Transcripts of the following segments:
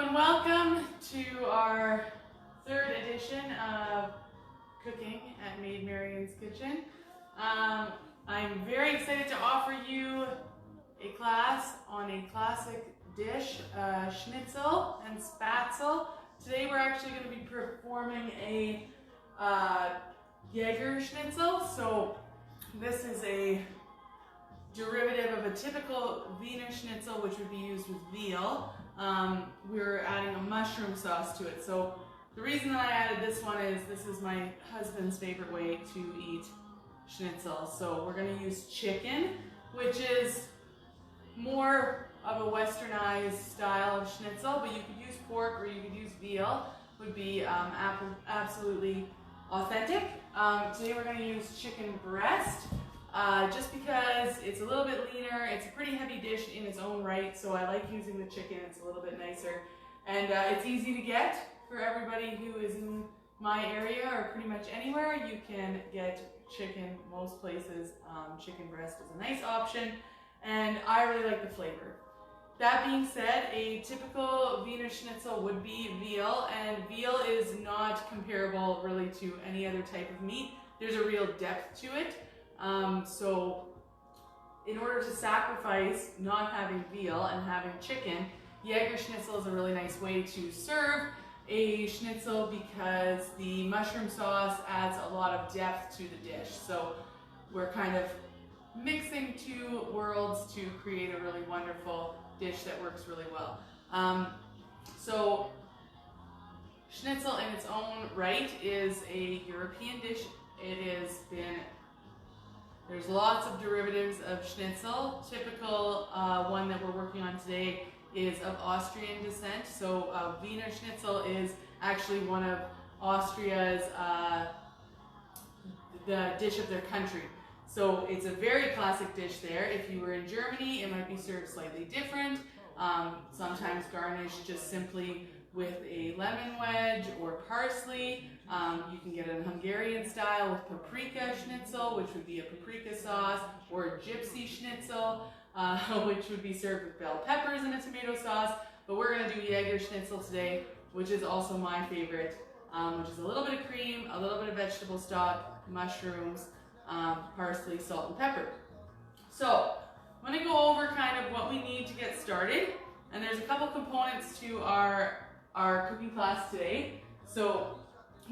and welcome to our third edition of cooking at Maid Marien's Kitchen. I'm very excited to offer you a class on a classic dish, schnitzel and Spaetzle. Today we're actually going to be performing a Jagerschnitzel. So this is a derivative of a typical Wiener Schnitzel, which would be used with veal. We're adding a mushroom sauce to it. So the reason that I added this one is this is my husband's favorite way to eat schnitzel. So we're going to use chicken, which is more of a westernized style of schnitzel, but you could use pork or you could use veal. Would be absolutely authentic. Today we're going to use chicken breast. Just because it's a little bit leaner, it's a pretty heavy dish in its own right, so I like using the chicken. It's a little bit nicer, and it's easy to get for everybody who is in my area or pretty much anywhere. You can get chicken most places. Chicken breast is a nice option, and I really like the flavor. That being said, a typical Wiener Schnitzel would be veal, and veal is not comparable really to any other type of meat. There's a real depth to it. So in order to sacrifice not having veal and having chicken, Jagerschnitzel is a really nice way to serve a schnitzel because the mushroom sauce adds a lot of depth to the dish. So we're kind of mixing two worlds to create a really wonderful dish that works really well. So schnitzel in its own right is a European dish. There's lots of derivatives of schnitzel. Typical one that we're working on today is of Austrian descent. So Wiener Schnitzel is actually one of Austria's, the dish of their country. So it's a very classic dish there. If you were in Germany, it might be served slightly different. Sometimes garnished just simply with a lemon wedge or parsley. You can get it in Hungarian style with paprika schnitzel, which would be a paprika sauce, or gypsy schnitzel, which would be served with bell peppers and a tomato sauce. But we're going to do Jagerschnitzel today, which is also my favorite, which is a little bit of cream, a little bit of vegetable stock, mushrooms, parsley, salt, and pepper. So I'm going to go over kind of what we need to get started. And there's a couple components to our cooking class today. So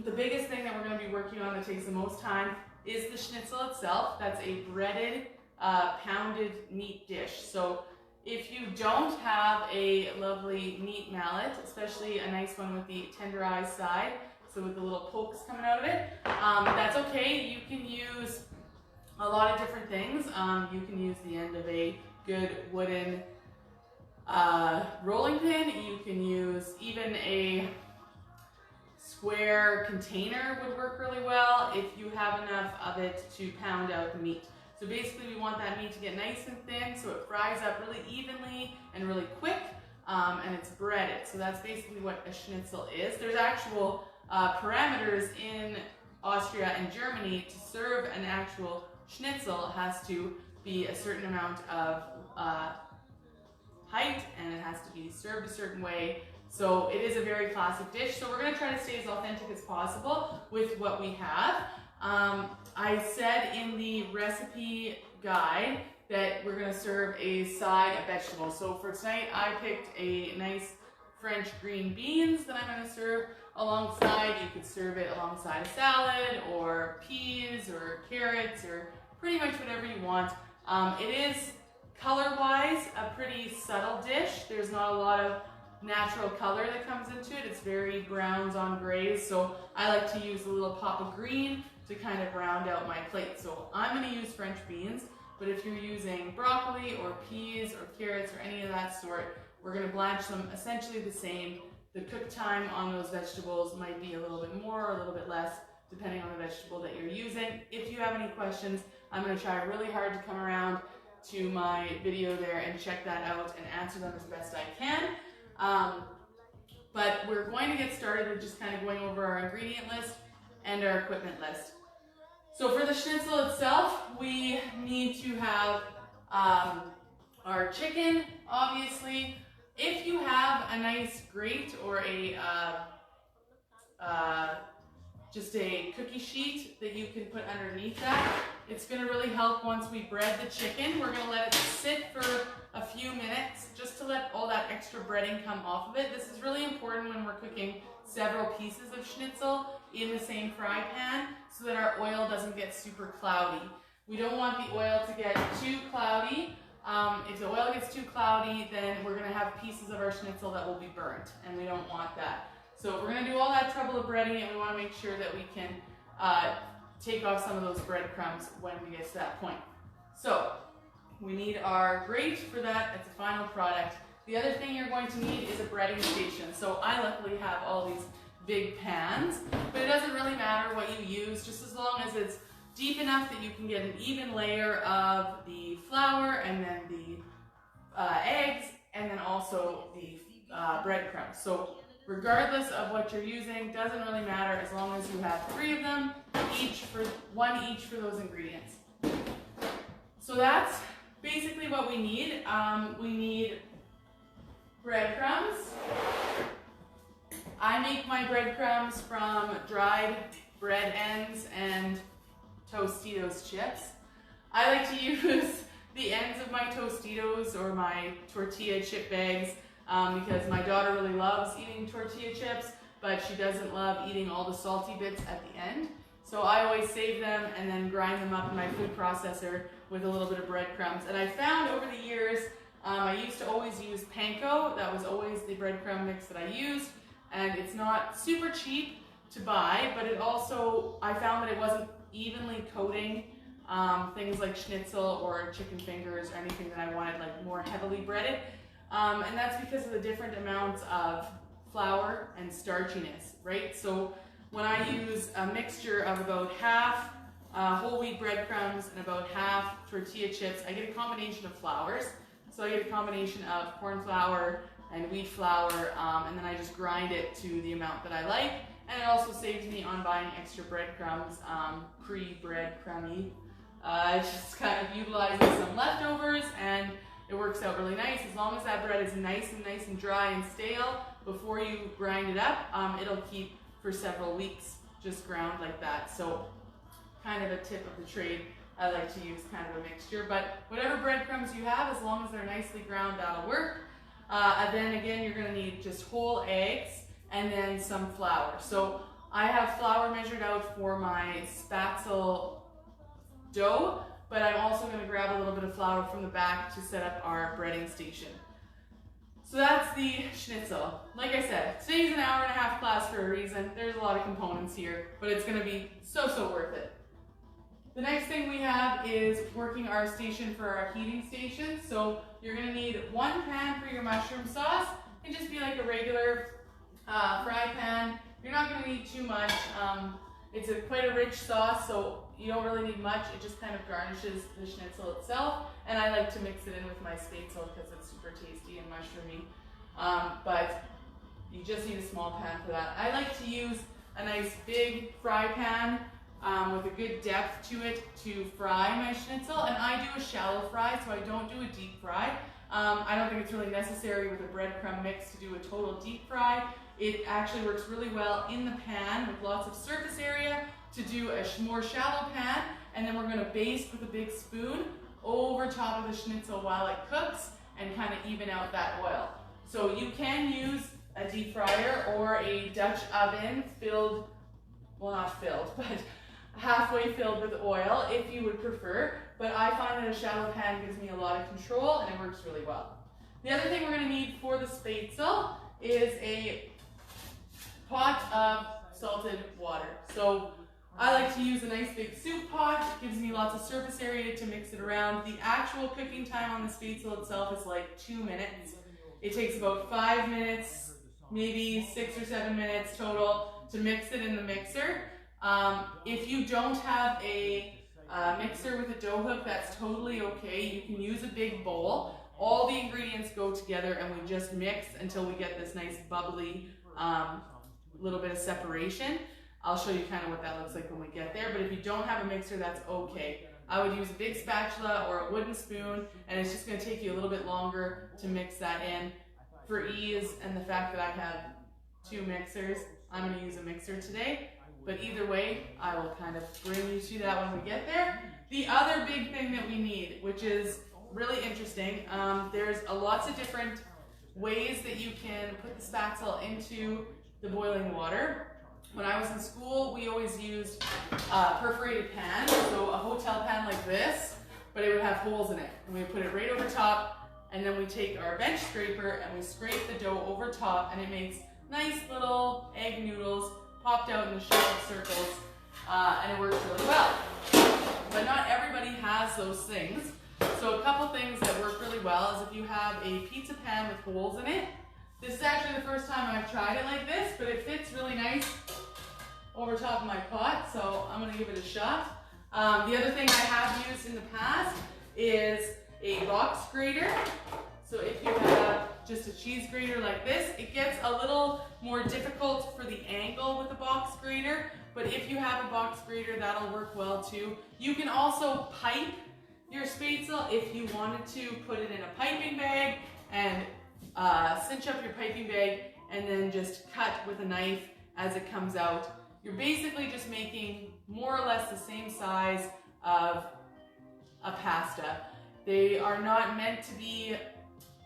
the biggest thing that we're going to be working on that takes the most time is the schnitzel itself. That's a breaded, pounded meat dish. So if you don't have a lovely meat mallet, especially a nice one with the tenderized side, so with the little pokes coming out of it, that's okay. You can use a lot of different things. You can use the end of a good wooden rolling pin. You can use even a square container would work really well if you have enough of it to pound out the meat. So basically we want that meat to get nice and thin so it fries up really evenly and really quick, and it's breaded. So that's basically what a schnitzel is. There's actual parameters in Austria and Germany to serve an actual schnitzel. It has to be a certain amount of height, and it has to be served a certain way. So it is a very classic dish. So we're going to try to stay as authentic as possible with what we have. I said in the recipe guide that we're going to serve a side of vegetables. So for tonight, I picked a nice French green beans that I'm going to serve alongside. You could serve it alongside a salad or peas or carrots or pretty much whatever you want. It is color-wise a pretty subtle dish. There's not a lot of natural color that comes into it. It's very browns on grays, so I like to use a little pop of green to kind of round out my plate. So I'm going to use French beans, but if you're using broccoli or peas or carrots or any of that sort, we're going to blanch them essentially the same. The cook time on those vegetables might be a little bit more or a little bit less depending on the vegetable that you're using. If you have any questions, I'm going to try really hard to come around to my video there and check that out and answer them as best I can. But we're going to get started with just kind of going over our ingredient list and our equipment list. So for the schnitzel itself, we need to have our chicken, obviously. If you have a nice grate or a just a cookie sheet that you can put underneath that. It's going to really help once we bread the chicken. We're going to let it sit for a few minutes just to let all that extra breading come off of it. This is really important when we're cooking several pieces of schnitzel in the same fry pan so that our oil doesn't get super cloudy. We don't want the oil to get too cloudy. If the oil gets too cloudy, then we're going to have pieces of our schnitzel that will be burnt, and we don't want that. So we're going to do all that trouble of breading it. We want to make sure that we can take off some of those breadcrumbs when we get to that point. So we need our grate for that. It's a final product. The other thing you're going to need is a breading station. So I luckily have all these big pans, but it doesn't really matter what you use, just as long as it's deep enough that you can get an even layer of the flour and then the eggs and then also the breadcrumbs. So regardless of what you're using, doesn't really matter as long as you have 3 of them, one each for those ingredients. So that's basically what we need. We need breadcrumbs. I make my breadcrumbs from dried bread ends and Tostitos chips. I like to use the ends of my Tostitos or my tortilla chip bags because my daughter really loves eating tortilla chips, but she doesn't love eating all the salty bits at the end. So I always save them and then grind them up in my food processor with a little bit of breadcrumbs. And I found over the years, I used to always use panko. That was always the breadcrumb mix that I used. And it's not super cheap to buy, but it also, I found that it wasn't evenly coating things like schnitzel or chicken fingers or anything that I wanted like more heavily breaded. And that's because of the different amounts of flour and starchiness, right? So when I use a mixture of about half whole wheat breadcrumbs and about half tortilla chips, I get a combination of flours. So I get a combination of corn flour and wheat flour, and then I just grind it to the amount that I like. And it also saves me on buying extra breadcrumbs, pre-breadcrummy. It just kind of utilizes some leftovers, and it works out really nice. As long as that bread is nice and dry and stale before you grind it up, it'll keep for several weeks just ground like that. So kind of a tip of the trade. I like to use kind of a mixture, but whatever breadcrumbs you have, as long as they're nicely ground, that'll work. And then again, you're going to need just whole eggs and then some flour. So I have flour measured out for my Spaetzle dough, but I'm also going to grab a little bit of flour from the back to set up our breading station. So that's the schnitzel. Like I said, today's an hour-and-a-half class for a reason. There's a lot of components here, but it's going to be so worth it. The next thing we have is working our station for our heating station. So you're going to need 1 pan for your mushroom sauce. It can just be like a regular fry pan. You're not going to need too much. It's quite a rich sauce, so you don't really need much. It just kind of garnishes the schnitzel itself. And I like to mix it in with my Spaetzle because it's super tasty and mushroomy. But you just need a small pan for that. I like to use a nice big fry pan with a good depth to it to fry my schnitzel. And I do a shallow fry, so I don't do a deep fry. I don't think it's really necessary with a breadcrumb mix to do a total deep fry. It actually works really well in the pan with lots of surface area to do a more shallow pan, and then we're going to baste with a big spoon over top of the schnitzel while it cooks and kind of even out that oil. So you can use a deep fryer or a Dutch oven filled, well not filled, but halfway filled with oil if you would prefer, but I find that a shallow pan gives me a lot of control and it works really well. The other thing we're going to need for the Spaetzle is a pot of salted water. So I like to use a nice big soup pot. It gives me lots of surface area to mix it around. The actual cooking time on the Spaetzle itself is like 2 minutes. It takes about 5 minutes, maybe 6 or 7 minutes total to mix it in the mixer. If you don't have a mixer with a dough hook, that's totally okay. You can use a big bowl. All the ingredients go together and we just mix until we get this nice bubbly little bit of separation. I'll show you kind of what that looks like when we get there, but if you don't have a mixer, that's okay. I would use a big spatula or a wooden spoon, and it's just going to take you a little bit longer to mix that in. for ease and the fact that I have 2 mixers, I'm going to use a mixer today. But either way, I will kind of bring you to that when we get there. The other big thing that we need, which is really interesting, there's lots of different ways that you can put the Spaetzle into the boiling water. When I was in school, we always used a perforated pan, so a hotel pan like this, but it would have holes in it. And we would put it right over top, and then we take our bench scraper and we scrape the dough over top, and it makes nice little egg noodles popped out in the shape of circles, and it works really well. But not everybody has those things. So a couple things that work really well is if you have a pizza pan with holes in it. This is actually the first time I've tried it like this, but it fits really nice over top of my pot, so I'm going to give it a shot. The other thing I have used in the past is a box grater. So if you have just a cheese grater like this, it gets a little more difficult for the angle with the box grater, but if you have a box grater, that'll work well too. You can also pipe your Spaetzle if you wanted to put it in a piping bag and cinch up your piping bag and then just cut with a knife as it comes out. You're basically just making more or less the same size of a pasta. They are not meant to be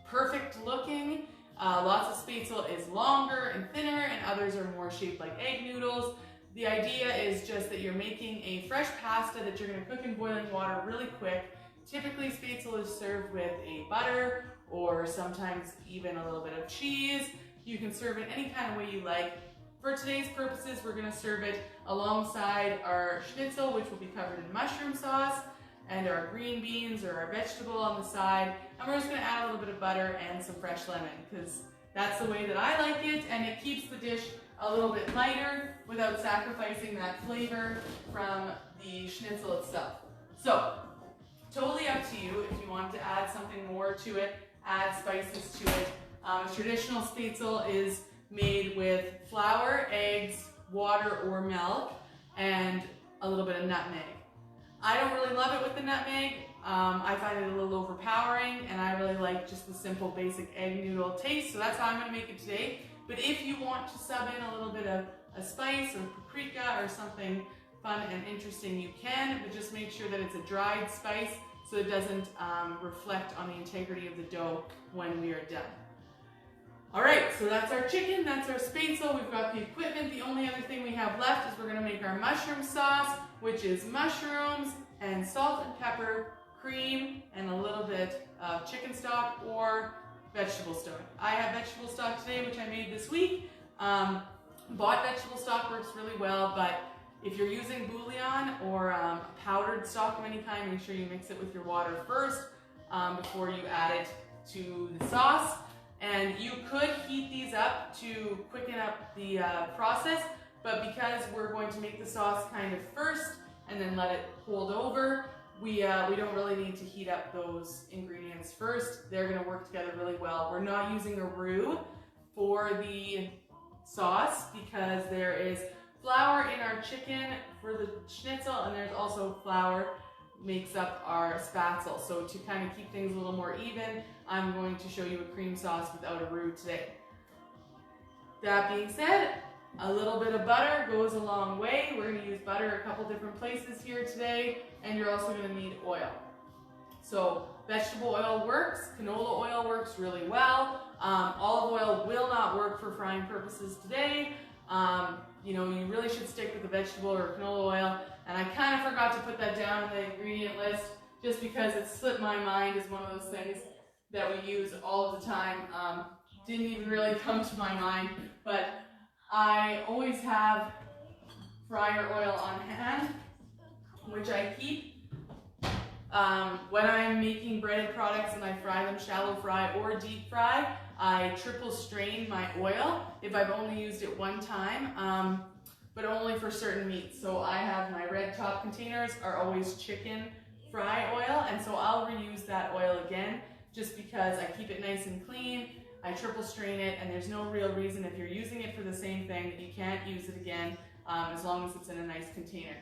perfect looking. Lots of Spaetzle is longer and thinner, and others are more shaped like egg noodles. The idea is just that you're making a fresh pasta that you're going to cook in boiling water really quick. Typically, Spaetzle is served with a butter or sometimes even a little bit of cheese. You can serve it any kind of way you like. For today's purposes, we're going to serve it alongside our schnitzel, which will be covered in mushroom sauce, and our green beans or our vegetable on the side. And we're just going to add a little bit of butter and some fresh lemon because that's the way that I like it, and it keeps the dish a little bit lighter without sacrificing that flavor from the schnitzel itself. So, totally up to you. If you want to add something more to it, add spices to it. Traditional Spaetzle is made with flour, eggs, water or milk, and a little bit of nutmeg. I don't really love it with the nutmeg. I find it a little overpowering, and I really like just the simple basic egg noodle taste, so that's how I'm going to make it today. But if you want to sub in a little bit of a spice or paprika or something fun and interesting, you can, but just make sure that it's a dried spice so it doesn't reflect on the integrity of the dough when we are done. Alright, so that's our chicken, that's our Spaetzle, we've got the equipment. The only other thing we have left is we're going to make our mushroom sauce, which is mushrooms and salt and pepper, cream, and a little bit of chicken stock or vegetable stock. I have vegetable stock today, which I made this week. Bought vegetable stock works really well, but if you're using bouillon or powdered stock of any kind, make sure you mix it with your water first before you add it to the sauce. And you could heat these up to quicken up the process, but because we're going to make the sauce kind of first and then let it hold over, we don't really need to heat up those ingredients first. They're going to work together really well. We're not using a roux for the sauce because there is flour in our chicken for the schnitzel, and there's also flour makes up our Spaetzle. So to kind of keep things a little more even, I'm going to show you a cream sauce without a roux today. That being said, a little bit of butter goes a long way. We're going to use butter a couple different places here today, and you're also going to need oil. So vegetable oil works, canola oil works really well. Olive oil will not work for frying purposes today. You know, you really should stick with the vegetable or canola oil. And I kind of forgot to put that down in the ingredient list just because it slipped my mind as one of those things that we use all of the time. Didn't even really come to my mind, but I always have fryer oil on hand, which I keep when I'm making breaded products and I fry them shallow fry or deep fry. I triple strain my oil if I've only used it one time, but only for certain meats. So I have my red top containers are always chicken fry oil, and so I'll reuse that oil again just because I keep it nice and clean. I triple strain it, and there's no real reason if you're using it for the same thing that you can't use it again as long as it's in a nice container.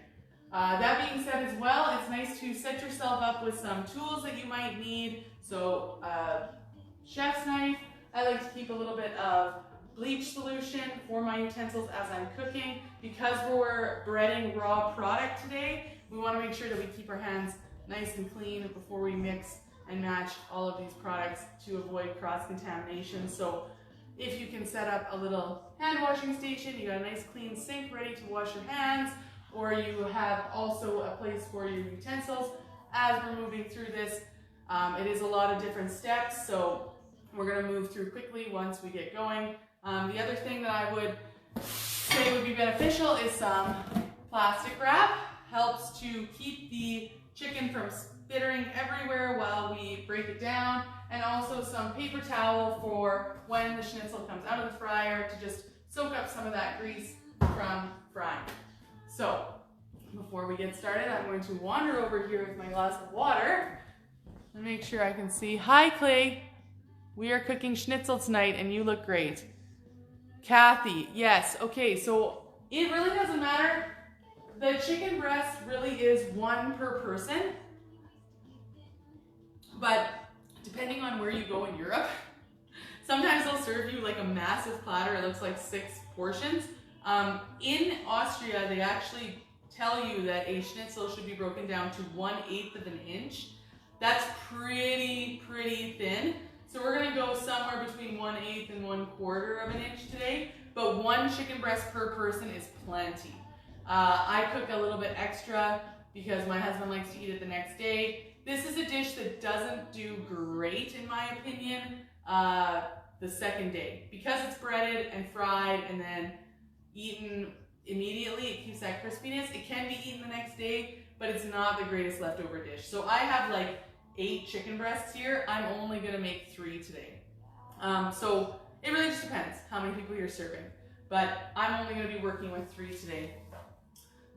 That being said as well, it's nice to set yourself up with some tools that you might need. So chef's knife, I like to keep a little bit of bleach solution for my utensils as I'm cooking. Because we're breading raw product today, we want to make sure that we keep our hands nice and clean before we mix and match all of these products to avoid cross-contamination. So if you can set up a little hand washing station, you got a nice clean sink ready to wash your hands, or you have also a place for your utensils. As we're moving through this, it is a lot of different steps, so we're going to move through quickly once we get going. The other thing that I would say would be beneficial is some plastic wrap. Helps to keep the chicken from spittering everywhere while we break it down, and also some paper towel for when the schnitzel comes out of the fryer to just soak up some of that grease from frying. So before we get started, I'm going to wander over here with my glass of water and make sure I can see. Hi Clay, we are cooking schnitzel tonight and you look great. Kathy, yes, okay, so it really doesn't matter. The chicken breast really is one per person, but depending on where you go in Europe, sometimes they'll serve you like a massive platter. It looks like 6 portions. In Austria, they actually tell you that a schnitzel should be broken down to 1/8 of an inch. That's pretty thin. So we're gonna go somewhere between 1/8 and 1/4 of an inch today, but 1 chicken breast per person is plenty. I cook a little bit extra because my husband likes to eat it the next day. This is a dish that doesn't do great, in my opinion, the second day. Because it's breaded and fried and then eaten immediately, it keeps that crispiness. It can be eaten the next day, but it's not the greatest leftover dish. So I have like 8 chicken breasts here. I'm only gonna make 3 today. So it really just depends how many people you're serving. But I'm only gonna be working with 3 today.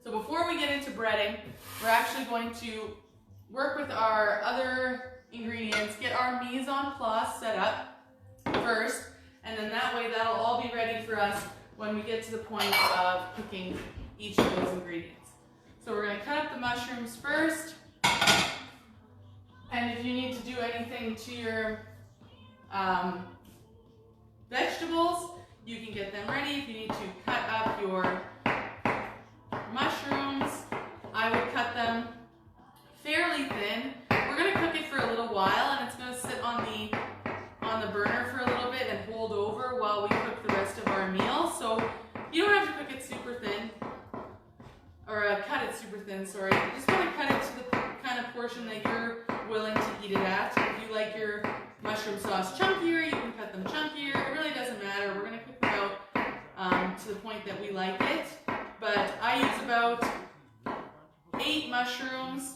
So before we get into breading, we're actually going to work with our other ingredients, get our mise en place set up first, and then that way that'll all be ready for us when we get to the point of cooking each of those ingredients. So we're going to cut up the mushrooms first, and if you need to do anything to your vegetables, you can get them ready. If you need to cut up your mushrooms, I would cut them fairly thin. We're going to cook it for a little while, and it's going to sit on the burner for a little bit and hold over while we cook the rest of our meal. So you don't have to cook it super thin, or cut it super thin, sorry. You just want to cut it to the kind of portion that you're willing to eat it at. If you like your mushroom sauce chunkier, you can cut them chunkier. It really doesn't matter. We're going to cook them out to the point that we like it. But I use about 8 mushrooms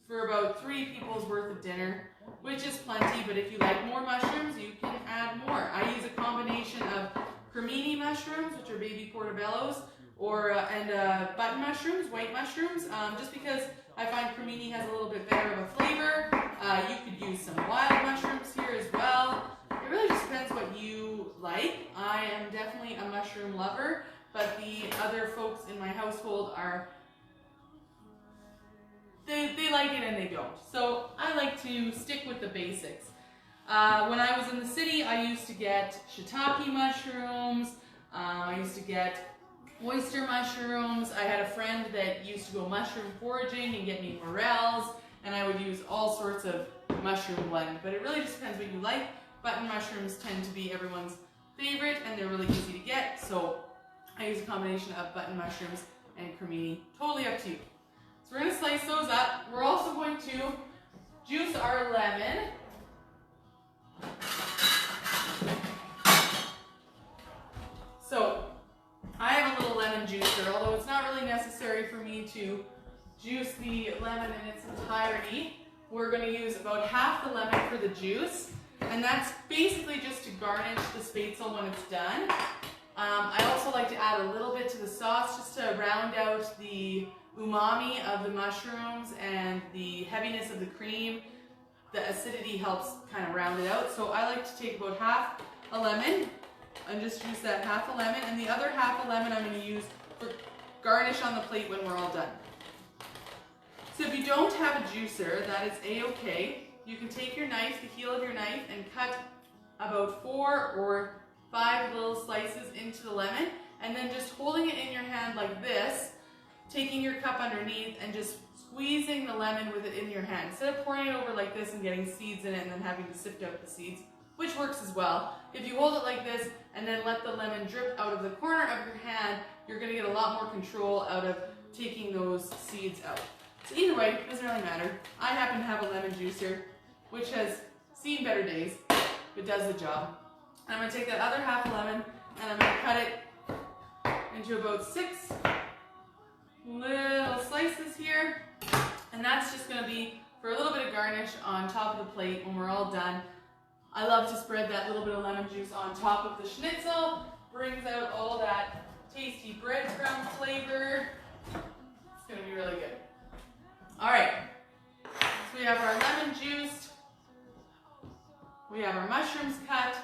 for about 3 people's worth of dinner, which is plenty, but if you like more mushrooms, you can add more. I use a combination of cremini mushrooms, which are baby portobellos, and button mushrooms, white mushrooms, just because I find cremini has a little bit better of a flavor. You could use some wild mushrooms here as well. It really just depends what you like. I am definitely a mushroom lover, but the other folks in my household are, they like it and they don't. So I like to stick with the basics. When I was in the city, I used to get shiitake mushrooms. I used to get oyster mushrooms. I had a friend that used to go mushroom foraging and get me morels, and I would use all sorts of mushroom blend. But it really just depends what you like. Button mushrooms tend to be everyone's favorite, and they're really easy to get. So I use a combination of button mushrooms and cremini. Totally up to you. So we're going to slice those up. We're also going to juice our lemon. So I have a little lemon juicer, although it's not really necessary for me to juice the lemon in its entirety. We're going to use about half the lemon for the juice, and that's basically just to garnish the Spaetzle when it's done. I also like to add a little bit to the sauce just to round out the umami of the mushrooms and the heaviness of the cream. The acidity helps kind of round it out. So I like to take about half a lemon and just use that half a lemon, and the other half a lemon I'm going to use for garnish on the plate when we're all done. So if you don't have a juicer, that is a-okay. You can take your knife, the heel of your knife, and cut about 4 or 5 little slices into the lemon, and then just holding it in your hand like this, taking your cup underneath and just squeezing the lemon with it in your hand. Instead of pouring it over like this and getting seeds in it and then having to sift out the seeds, which works as well. If you hold it like this and then let the lemon drip out of the corner of your hand, you're gonna get a lot more control out of taking those seeds out. So either way, it doesn't really matter. I happen to have a lemon juice here, which has seen better days, but does the job. And I'm gonna take that other half lemon and I'm gonna cut it into about 6 little slices here. And that's just gonna be for a little bit of garnish on top of the plate when we're all done. I love to spread that little bit of lemon juice on top of the schnitzel. Brings out all that tasty breadcrumb flavor. It's gonna be really good. All right, so we have our lemon juiced. We have our mushrooms cut.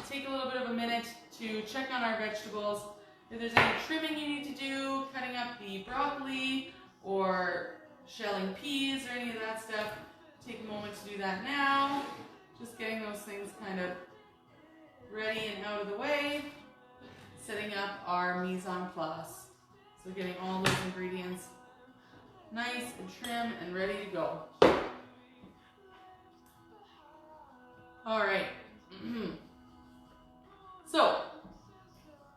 Take a little bit of a minute to check on our vegetables. If there's any trimming you need to do, cutting up the broccoli or shelling peas or any of that stuff, take a moment to do that now. Just getting those things kind of ready and out of the way. Setting up our mise en place. So getting all those ingredients nice and trim and ready to go. All right. So,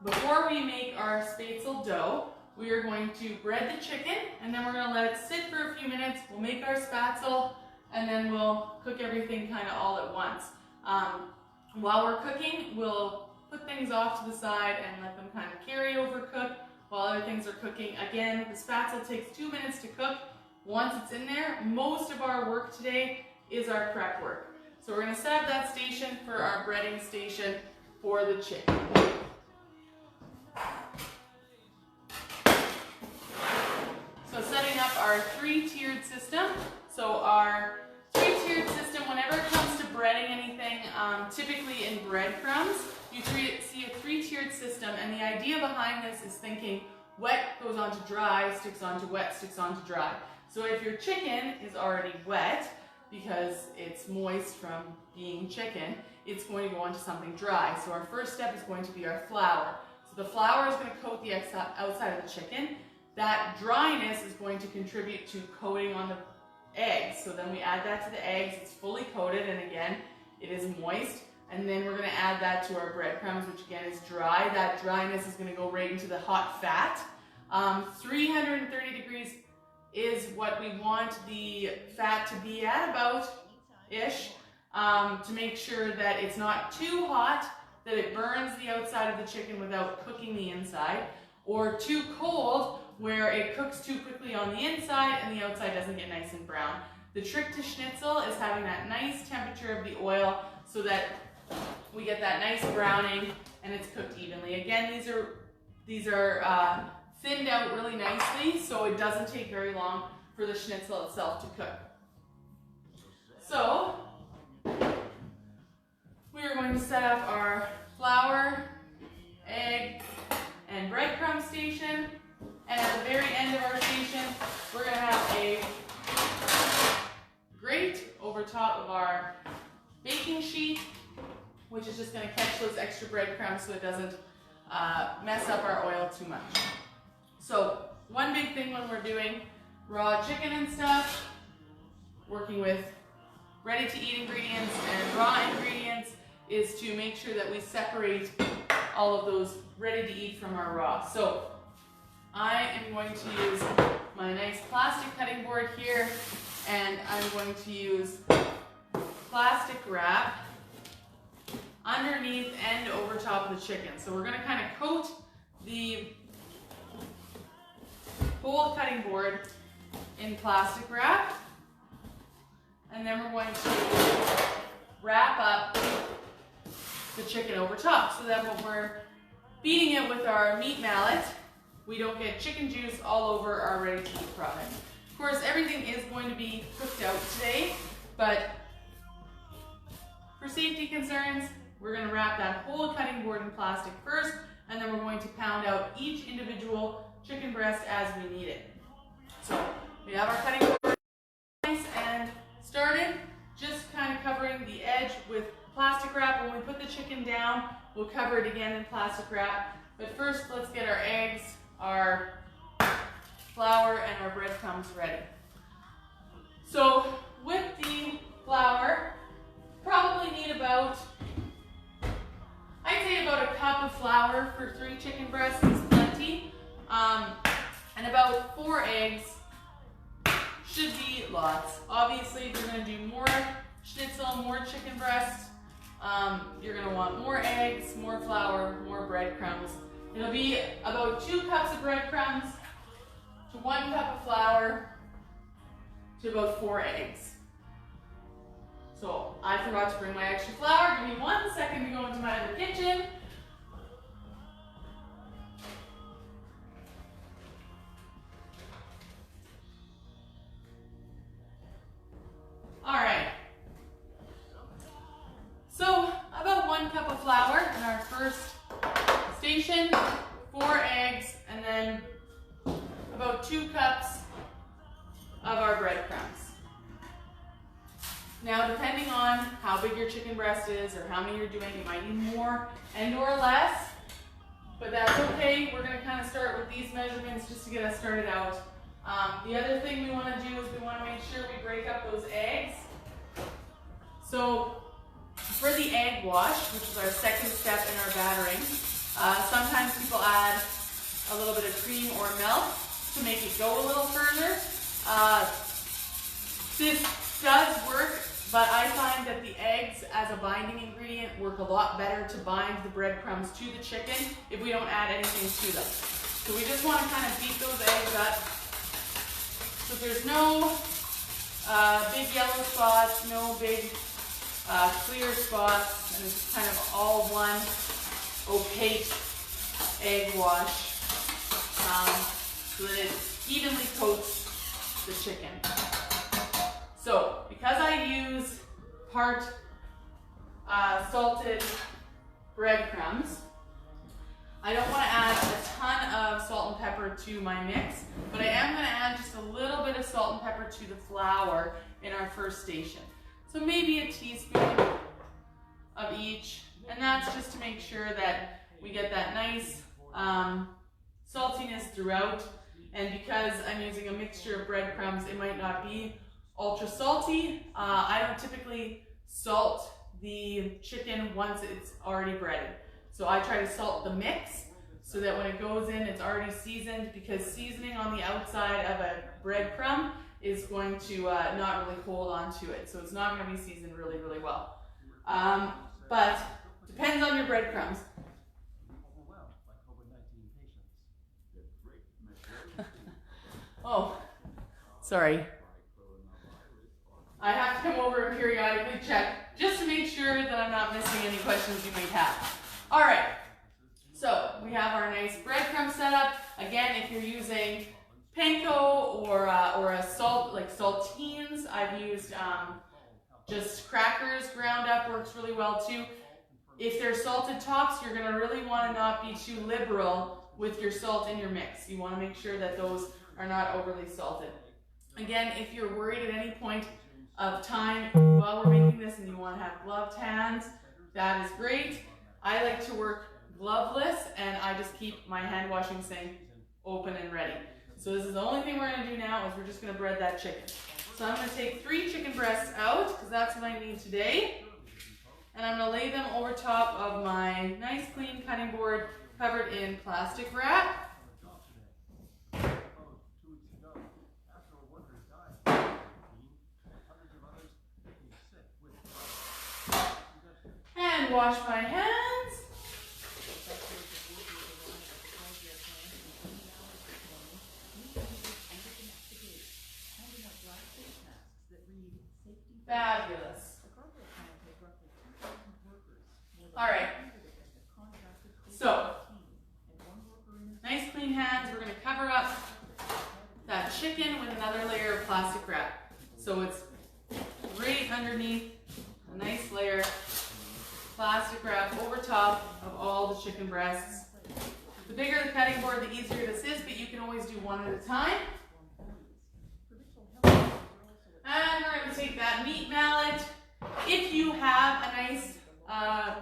before we make our Spaetzle dough, we are going to bread the chicken and then we're going to let it sit for a few minutes. We'll make our Spaetzle and then we'll cook everything kind of all at once. While we're cooking, we'll put things off to the side and let them kind of carry over cook while other things are cooking. Again, the Spaetzle takes 2 minutes to cook. Once it's in there, most of our work today is our prep work. So we're going to set up that station for our breading station for the chicken. So setting up our 3-tiered system. So our 3-tiered system, whenever it comes to breading anything, typically in breadcrumbs, you see a 3-tiered system, and the idea behind this is thinking wet goes on to dry, sticks on to wet, sticks on to dry. So if your chicken is already wet, because it's moist from being chicken, it's going to go onto something dry. So our first step is going to be our flour. So the flour is going to coat the outside of the chicken. That dryness is going to contribute to coating on the eggs. So then we add that to the eggs, it's fully coated, and again, it is moist. And then we're going to add that to our breadcrumbs, which again is dry. That dryness is going to go right into the hot fat. 330 degrees is what we want the fat to be at, about-ish, to make sure that it's not too hot, that it burns the outside of the chicken without cooking the inside, or too cold, where it cooks too quickly on the inside and the outside doesn't get nice and brown. The trick to schnitzel is having that nice temperature of the oil so that we get that nice browning and it's cooked evenly. Again, these are thinned out really nicely, so it doesn't take very long for the schnitzel itself to cook. So, we are going to set up our flour, egg, and breadcrumb station. And at the very end of our station, we're going to have a grate over top of our baking sheet, which is just going to catch those extra breadcrumbs so it doesn't mess up our oil too much. So one big thing when we're doing raw chicken and stuff, working with ready-to-eat ingredients and raw ingredients, is to make sure that we separate all of those ready-to-eat from our raw. So I am going to use my nice plastic cutting board here, and I'm going to use plastic wrap underneath and over top of the chicken. So we're going to kind of coat the whole cutting board in plastic wrap, and then we're going to wrap up the chicken over top so that when we're beating it with our meat mallet, we don't get chicken juice all over our ready-to-eat product. Of course, everything is going to be cooked out today, but for safety concerns, we're going to wrap that whole cutting board in plastic first, and then we're going to pound out each individual chicken breast as we need it. So we have our cutting board nice and started, just kind of covering the edge with plastic wrap. When we put the chicken down, we'll cover it again in plastic wrap. But first, let's get our eggs, our flour, and our breadcrumbs ready. So with the flour, probably need about, I'd say about a cup of flour for 3 chicken breasts is plenty. And about 4 eggs should be lots. Obviously, if you're going to do more schnitzel, more chicken breast, you're going to want more eggs, more flour, more breadcrumbs. It'll be about 2 cups of breadcrumbs to 1 cup of flour to about 4 eggs. So I forgot to bring my extra flour. Give me 1 second to go into my other kitchen. All right. So about 1 cup of flour in our first station, 4 eggs, and then about 2 cups of our breadcrumbs. Now, depending on how big your chicken breast is or how many you're doing, you might need more and or less, but that's okay. We're gonna kind of start with these measurements just to get us started out. The other thing we wanna do is we wanna make sure we break up those eggs. So for the egg wash, which is our second step in our battering, sometimes people add a little bit of cream or milk to make it go a little further. This does work, but I find that the eggs as a binding ingredient work a lot better to bind the breadcrumbs to the chicken if we don't add anything to them. So we just want to kind of beat those eggs up. So there's no big yellow spots, no big clear spots, and it's kind of all one opaque egg wash so that it evenly coats the chicken. So because I use part salted breadcrumbs, I don't want to add a ton of salt and pepper to my mix, but I am going to add just a little bit of salt and pepper to the flour in our first station. So maybe a teaspoon of each, and that's just to make sure that we get that nice saltiness throughout. And because I'm using a mixture of breadcrumbs, it might not be ultra salty. I don't typically salt the chicken once it's already breaded. So I try to salt the mix so that when it goes in, it's already seasoned, because seasoning on the outside of a breadcrumb is going to not really hold on to it. So it's not going to be seasoned really, really well. But depends on your breadcrumbs. Oh, sorry. I have to come over and periodically check just to make sure that I'm not missing any questions you might have. All right, so we have our nice breadcrumb setup. Again, if you're using panko or a salt, like saltines, I've used just crackers ground up, works really well too. If they're salted tops, you're gonna really wanna not be too liberal with your salt in your mix. You wanna make sure that those are not overly salted. Again, if you're worried at any point of time while we're making this and you want to have gloved hands, that is great. I like to work gloveless, and I just keep my hand washing sink open and ready. So this is the only thing we're going to do now, is we're just going to bread that chicken. So I'm going to take 3 chicken breasts out, because that's what I need today, and I'm going to lay them over top of my nice clean cutting board covered in plastic wrap. And wash my hands. Fabulous. All right. So, nice clean hands. We're going to cover up that chicken with another layer of plastic wrap. So it's right underneath a nice layer of plastic wrap over top of all the chicken breasts. The bigger the cutting board, the easier this is, but you can always do one at a time. And we're going to take that meat mallet. If you have a nice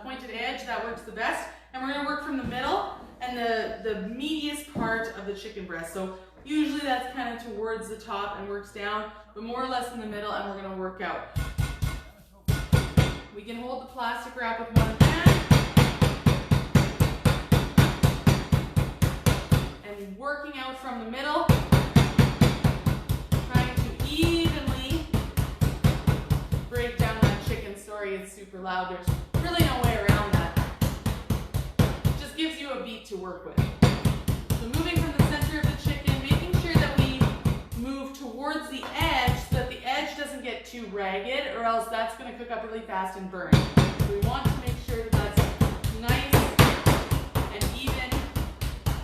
pointed edge, that works the best. And we're gonna work from the middle and the meatiest part of the chicken breast. So usually that's kind of towards the top and works down, but more or less in the middle, and we're gonna work out. We can hold the plastic wrap with one hand and working out from the middle, trying to evenly break down that chicken. Sorry, it's super loud. There's really no way around that. It just gives you a beat to work with. So moving from the center of the chicken, making sure that we move towards the edge so that the edge doesn't get too ragged, or else that's going to cook up really fast and burn. So we want to make sure that that's nice and even.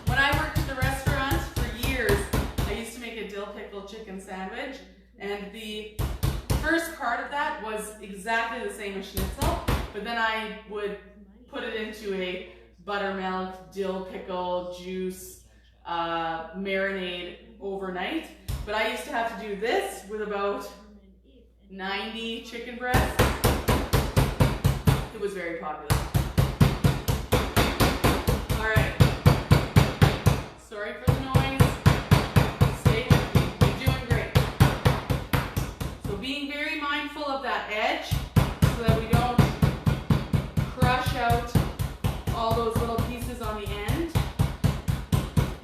When I worked at the restaurant for years, I used to make a dill pickle chicken sandwich, and the first part of that was exactly the same as schnitzel, but then I would put it into a buttermilk, dill pickle, juice, marinade overnight. But I used to have to do this with about 90 chicken breasts. It was very popular. All right. Sorry for the noise. Stay with me. You're doing great. So being very mindful of that edge so that we don't crush out all those little pieces on the end.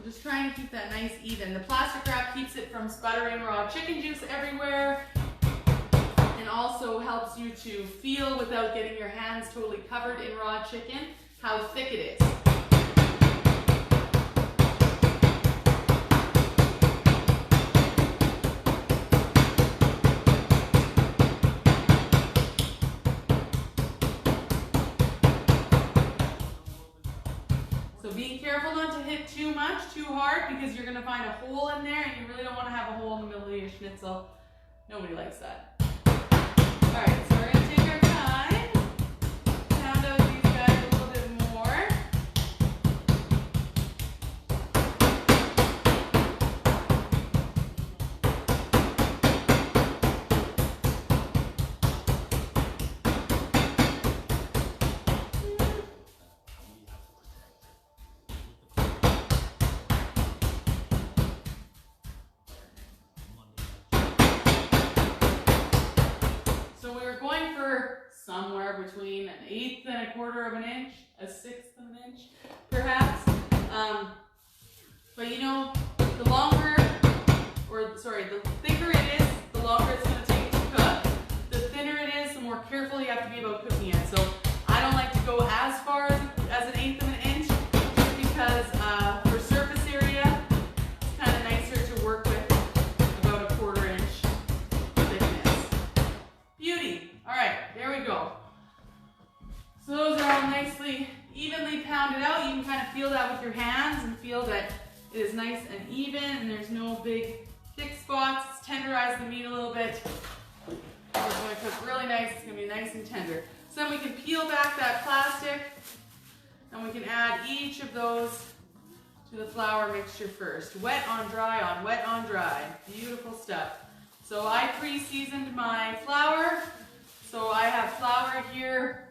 Just trying to keep that nice even. The plastic wrap keeps it from sputtering raw chicken juice everywhere, and also helps you to feel, without getting your hands totally covered in raw chicken, how thick it is. So being careful not to hit too much, too hard, because you're going to find a hole in there, and you really don't want to have a hole in the middle of your schnitzel. Nobody likes that. All right, so we're going to take our time, pound out these guys a little bit more. Somewhere between 1/8 and 1/4 of an inch, 1/6 of an inch, perhaps. But you know, the thicker it is, the longer it's going to take to cook. The thinner it is, the more careful you have to be about cooking it. So I don't like to go as far as 1/8 of an inch, just because for surface area, it's kind of nicer to work with about 1/4 inch thickness. Beauty. All right, there we go. So those are all nicely, evenly pounded out. You can kind of feel that with your hands and feel that it is nice and even and there's no big thick spots. It's tenderized the meat a little bit. It's going to cook really nice. It's going to be nice and tender. So then we can peel back that plastic and we can add each of those to the flour mixture first. Wet on dry on wet on dry. Beautiful stuff. So I pre-seasoned my flour. So I have flour here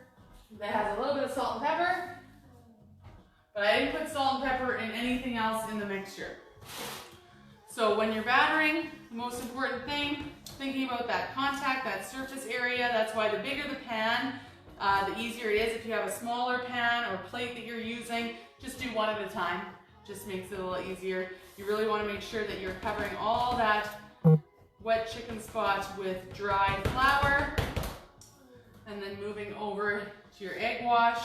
that has a little bit of salt and pepper, but I didn't put salt and pepper in anything else in the mixture. So when you're battering, the most important thing, thinking about that contact, that surface area. That's why the bigger the pan, the easier it is. If you have a smaller pan or plate that you're using, just do one at a time. Just makes it a little easier. You really want to make sure that you're covering all that wet chicken spot with dried flour. And then moving over to your egg wash,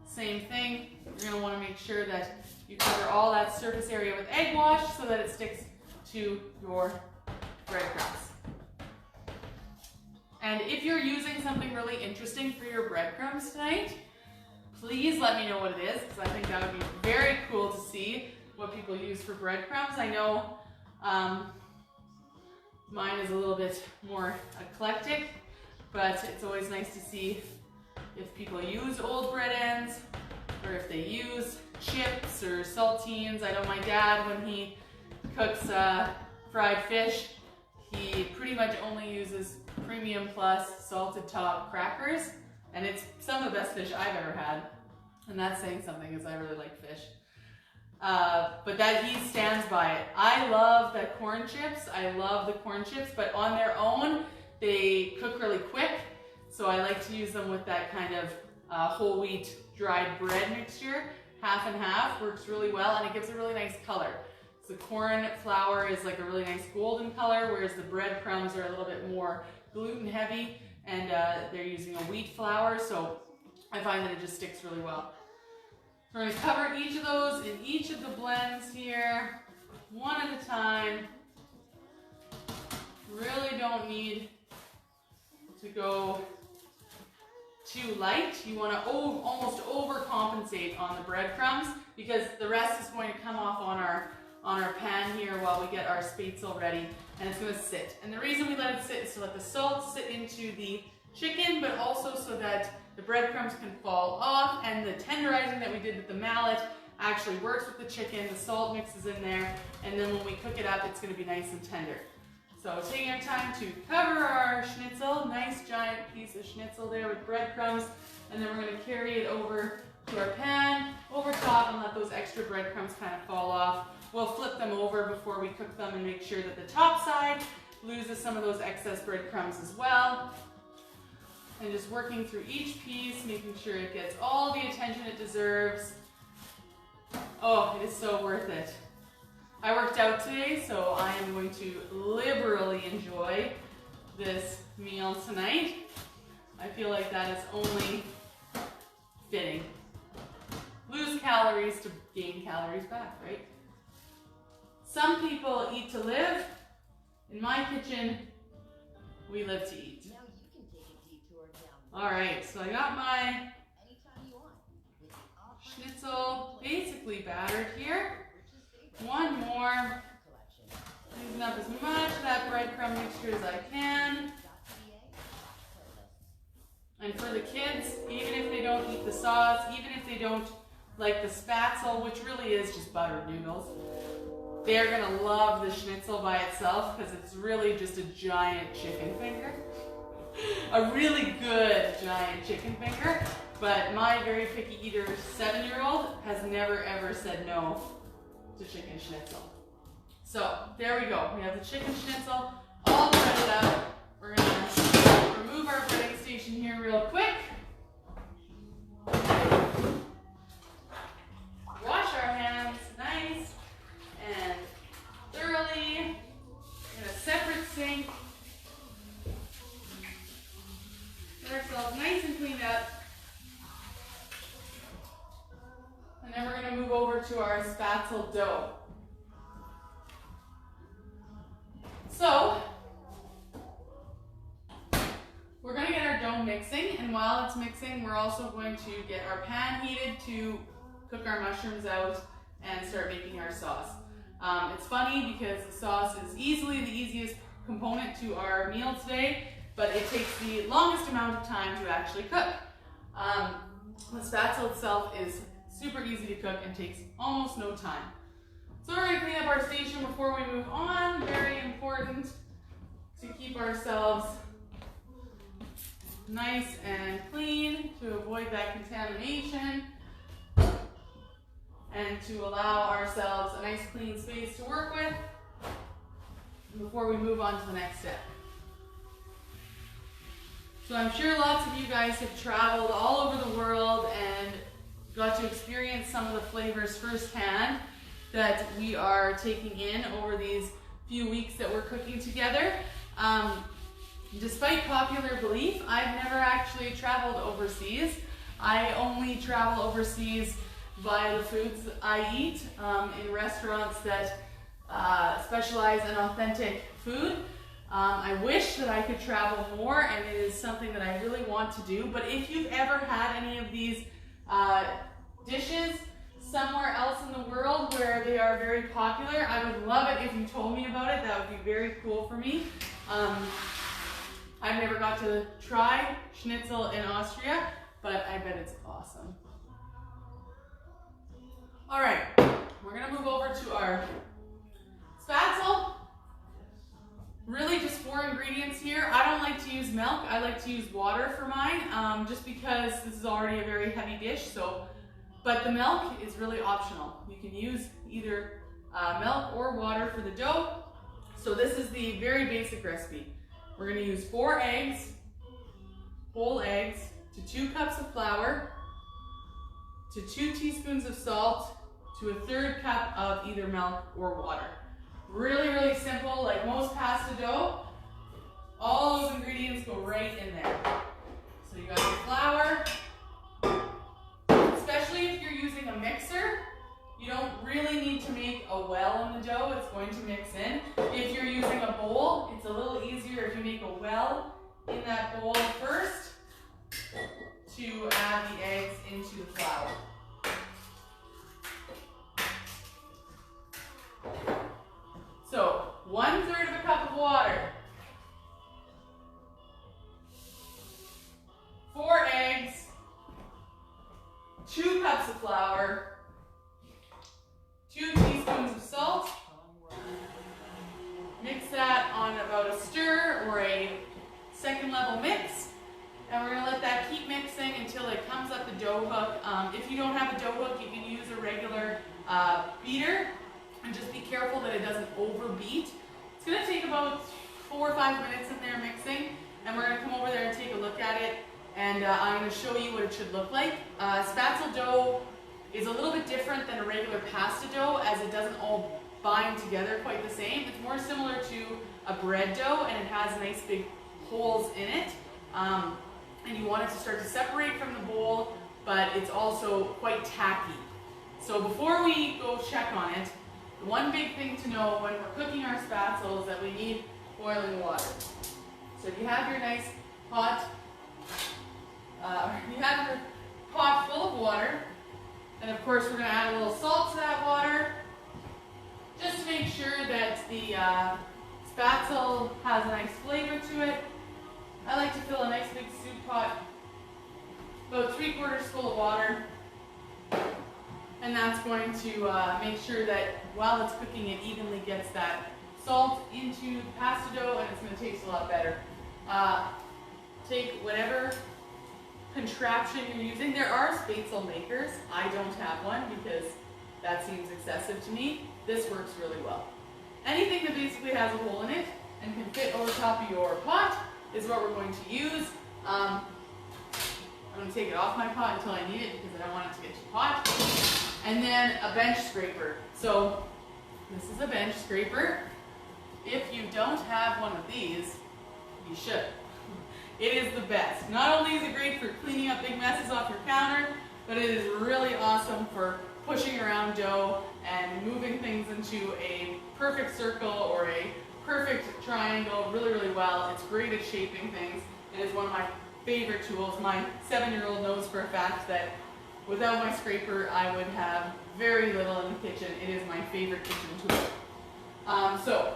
same thing. You're going to want to make sure that you cover all that surface area with egg wash so that it sticks to your breadcrumbs. And if you're using something really interesting for your breadcrumbs tonight, please let me know what it is, because I think that would be very cool to see what people use for breadcrumbs. I know mine is a little bit more eclectic, but it's always nice to see if people use old bread ends or if they use chips or saltines. I know my dad, when he cooks fried fish, he pretty much only uses premium plus salted top crackers. And it's some of the best fish I've ever had. And that's saying something, because I really like fish. But that he stands by it. I love the corn chips. I love the corn chips, but on their own, they cook really quick. So I like to use them with that kind of whole wheat dried bread mixture. Half and half works really well, and it gives a really nice color. So the corn flour is like a really nice golden color, whereas the breadcrumbs are a little bit more gluten heavy, and they're using a wheat flour, so I find that it just sticks really well. So we're going to cover each of those in each of the blends here, one at a time. Really don't need to go too light. You want to almost overcompensate on the breadcrumbs, because the rest is going to come off on our pan here while we get our Spaetzle ready, and it's going to sit. And the reason we let it sit is to let the salt sit into the chicken, but also so that the breadcrumbs can fall off, and the tenderizing that we did with the mallet actually works with the chicken. The salt mixes in there, and then when we cook it up, it's going to be nice and tender. So taking our time to cover our schnitzel, nice giant piece of schnitzel there with breadcrumbs, and then we're going to carry it over to our pan, over top, and let those extra breadcrumbs kind of fall off. We'll flip them over before we cook them and make sure that the top side loses some of those excess breadcrumbs as well. And just working through each piece, making sure it gets all the attention it deserves. Oh, it is so worth it. I worked out today, so I am going to liberally enjoy this meal tonight. I feel like that is only fitting. Lose calories to gain calories back, right? Some people eat to live. In my kitchen, we live to eat. All right, so I got my schnitzel basically battered here. One more, using up as much of that breadcrumb mixture as I can. And for the kids, even if they don't eat the sauce, even if they don't like the Spaetzle, which really is just buttered noodles, they're gonna love the schnitzel by itself, because it's really just a giant chicken finger. A really good giant chicken finger. But my very picky eater 7-year-old has never ever said no to chicken schnitzel. So there we go. We have the chicken schnitzel all breaded up. We're going to remove our breading station here real quick. Wash our hands nice and thoroughly in a separate sink. Get ourselves nice and cleaned up. And then we're going to move over to our Spaetzle dough. So, we're going to get our dough mixing, and while it's mixing, we're also going to get our pan heated to cook our mushrooms out and start making our sauce. It's funny because the sauce is easily the easiest component to our meal today, but it takes the longest amount of time to actually cook. The Spaetzle itself is super easy to cook and takes almost no time. So we're going to clean up our station before we move on. Very important to keep ourselves nice and clean to avoid that contamination and to allow ourselves a nice clean space to work with before we move on to the next step. So I'm sure lots of you guys have traveled all over the world and got to experience some of the flavors firsthand that we are taking in over these few weeks that we're cooking together. Despite popular belief, I've never actually traveled overseas. I only travel overseas via the foods I eat in restaurants that specialize in authentic food. I wish that I could travel more, and it is something that I really want to do. But if you've ever had any of these dishes somewhere else in the world where they are very popular, I would love it if you told me about it. That would be very cool for me. I've never got to try schnitzel in Austria, but I bet it's awesome. All right, we're gonna move over to our Spaetzle. Really just 4 ingredients here. I don't like to use milk. I like to use water for mine, just because this is already a very heavy dish. So, but the milk is really optional. You can use either milk or water for the dough. So this is the very basic recipe. We're going to use 4 eggs, whole eggs, to 2 cups of flour, to 2 teaspoons of salt, to a 1/3 cup of either milk or water. Really, really simple, like most pasta dough. All those ingredients go right in there. So you got your flour, especially if you're using a mixer, you don't really need to make a well in the dough, it's going to mix in. If you're using a bowl, it's a little easier if you make a well in that bowl first to add the eggs into the flour. So 1/3 of a cup of water, 4 eggs, 2 cups of flour, 2 teaspoons of salt. Mix that on about a stir or a second level mix. And we're going to let that keep mixing until it comes up the dough hook. If you don't have a dough hook, you can use a regular beater. And just be careful that it doesn't overbeat. It's going to take about 4 or 5 minutes in there mixing. And we're going to come over there and take a look at it. And I'm going to show you what it should look like. Spaetzle dough is a little bit different than a regular pasta dough, as it doesn't all bind together quite the same. It's more similar to a bread dough, and it has nice big holes in it. And you want it to start to separate from the bowl, but it's also quite tacky. So before we go check on it, the one big thing to know when we're cooking our spaetzle is that we need boiling water. So you have your nice pot, you have your pot full of water, and of course we're going to add a little salt to that water, just to make sure that the spaetzle has a nice flavor to it. I like to fill a nice big soup pot, about 3/4 full of water, and that's going to make sure that while it's cooking it evenly gets that salt into the pasta dough, and it's going to taste a lot better. Take whatever contraption you're using. There are Spaetzle makers. I don't have one because that seems excessive to me. This works really well. Anything that basically has a hole in it and can fit over top of your pot is what we're going to use. I'm going to take it off my pot until I need it because I don't want it to get too hot. And then a bench scraper. So this is a bench scraper. If you don't have one of these, you should. It is the best. Not only is it great for cleaning up big messes off your counter, but it is really awesome for pushing around dough and moving things into a perfect circle or a perfect triangle really, really well. It's great at shaping things. It is one of my favorite tools. My 7-year-old knows for a fact that without my scraper, I would have very little in the kitchen. It is my favorite kitchen tool. So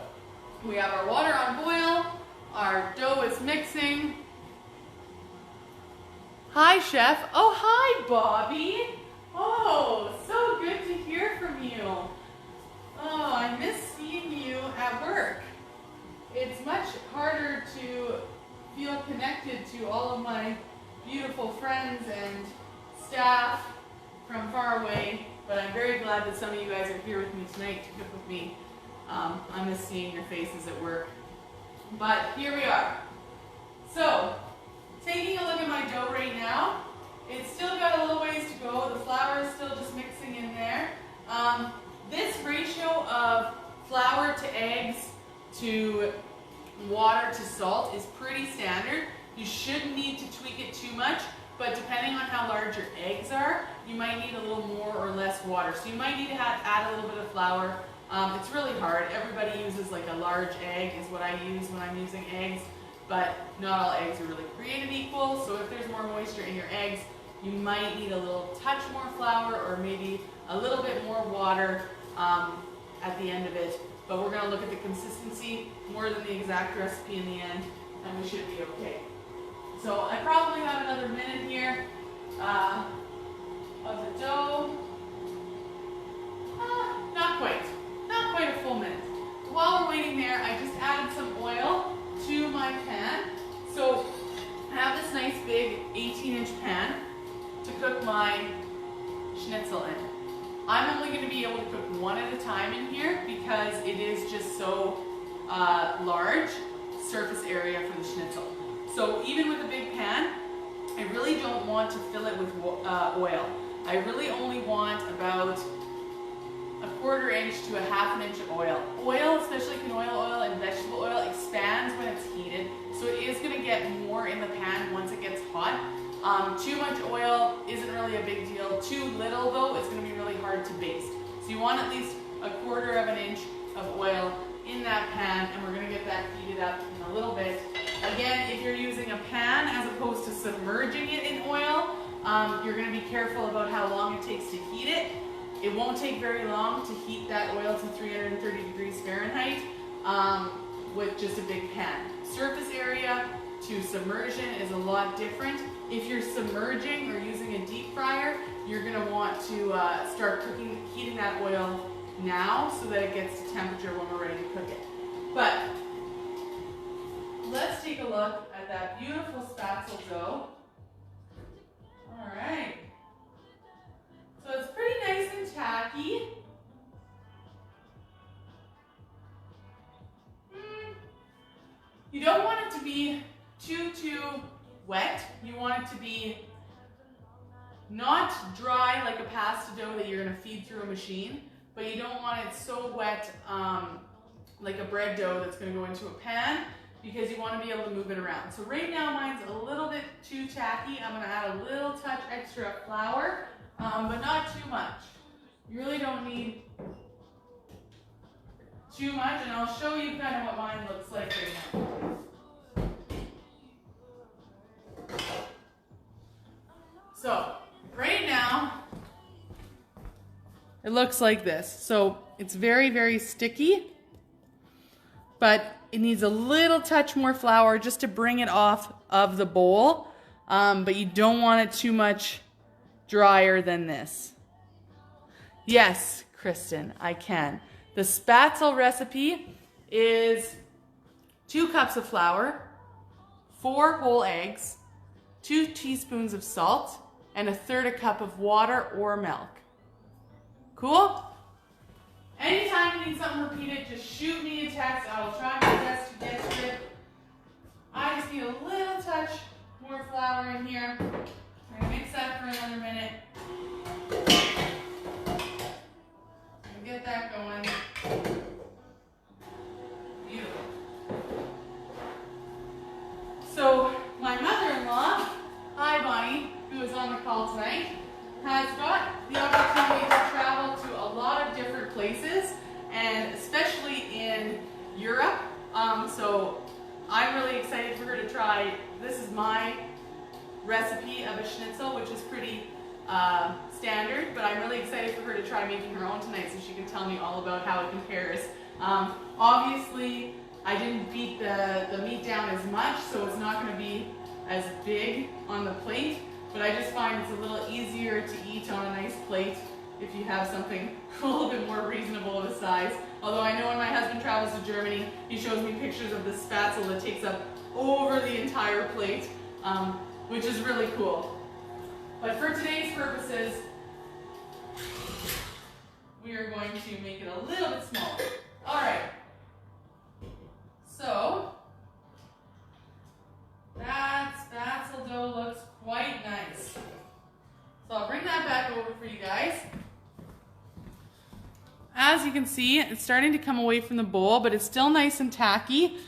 we have our water on boil. Our dough is mixing. Hi, Chef. Oh, hi, Bobby. Oh, so good to hear from you. Oh, I miss seeing you at work. It's much harder to feel connected to all of my beautiful friends and staff from far away, but I'm very glad that some of you guys are here with me tonight to cook with me. I miss seeing your faces at work. But here we are. So, taking a look at my dough right now, it's still got a little ways to go. The flour is still just mixing in there. This ratio of flour to eggs to water to salt is pretty standard. You shouldn't need to tweak it too much, but depending on how large your eggs are, you might need a little more or less water. So you might need to add a little bit of flour. It's really hard. Everybody uses like a large egg is what I use when I'm using eggs, but not all eggs are really created equal. So if there's more moisture in your eggs, you might need a little touch more flour or maybe a little bit more water at the end of it. But we're going to look at the consistency more than the exact recipe in the end, and we should be okay. So I probably have another minute here of the dough. Not quite a full minute. While we're waiting there, I just added some oil to my pan. So going to be able to cook one at a time in here because it is just so large surface area for the schnitzel. So even with a big pan, I really don't want to fill it with oil. I really only want about a 1/4 inch to a 1/2 inch of oil. Oil, especially canola oil and vegetable oil, expands when it's heated, so it is going to get more in the pan once it gets hot. Too much oil isn't really a big deal. Too little though, it's going to be really hard to baste. So you want at least a 1/4 inch of oil in that pan, and we're going to get that heated up in a little bit. Again, if you're using a pan as opposed to submerging it in oil, you're going to be careful about how long it takes to heat it. It won't take very long to heat that oil to 330 degrees Fahrenheit with just a big pan. Surface area to submersion is a lot different. If you're submerging or using a deep fryer, you're going to want to start heating that oil now so that it gets to temperature when we're ready to cook it. But let's take a look at that beautiful Spaetzle dough. All right. So it's pretty nice and tacky. You don't want it to be too wet. You want it to be not dry like a pasta dough that you're going to feed through a machine, but you don't want it so wet like a bread dough that's going to go into a pan, because you want to be able to move it around. So right now mine's a little bit too tacky. I'm going to add a little touch extra flour, but not too much. You really don't need too much, and I'll show you kind of what mine looks like right now. So right now, it looks like this. So it's very, very sticky, but it needs a little touch more flour just to bring it off of the bowl, but you don't want it too much drier than this. Yes, Kristen, I can. The Spaetzle recipe is 2 cups of flour, 4 whole eggs, 2 teaspoons of salt, and 1/3 cup of water or milk. Cool? Anytime you need something repeated, just shoot me a text. I will try my best to get to it. I just need a little touch more flour in here. I'm going to mix that for another minute. And get that going. Beautiful. So my mother-in-law, hi Bonnie, who is on the call tonight, has got the opportunity to travel to a lot of different places, and especially in Europe. So I'm really excited for her to try. This is my recipe of a schnitzel, which is pretty standard, but I'm really excited for her to try making her own tonight so she can tell me all about how it compares. Obviously, I didn't beat the meat down as much, so it's not going to be as big on the plate, but I just find it's a little easier to eat on a nice plate if you have something a little bit more reasonable of a size. Although I know when my husband travels to Germany, he shows me pictures of the Spaetzle that takes up over the entire plate, which is really cool. But for today's purposes, we are going to make it a little bit smaller. All right. So that Spaetzle dough looks quite nice. So I'll bring that back over for you guys. As you can see, it's starting to come away from the bowl, but it's still nice and tacky,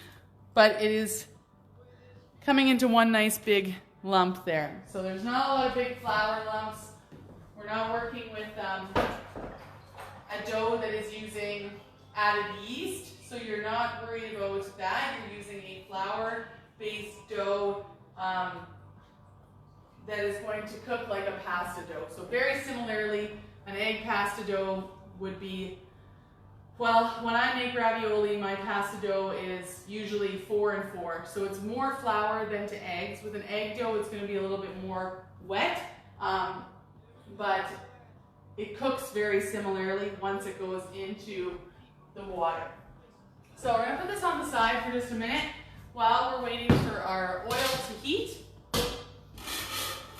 but it is coming into one nice big lump there. So there's not a lot of big flour lumps. We're not working with a dough that is using added yeast, so you're not worried about that. You're using a flour-based dough that is going to cook like a pasta dough. So very similarly, an egg pasta dough would be, well, when I make ravioli, my pasta dough is usually 4 and 4. So it's more flour than to eggs. With an egg dough, it's going to be a little bit more wet, but it cooks very similarly once it goes into the water. So we're going to put this on the side for just a minute while we're waiting for our oil to heat,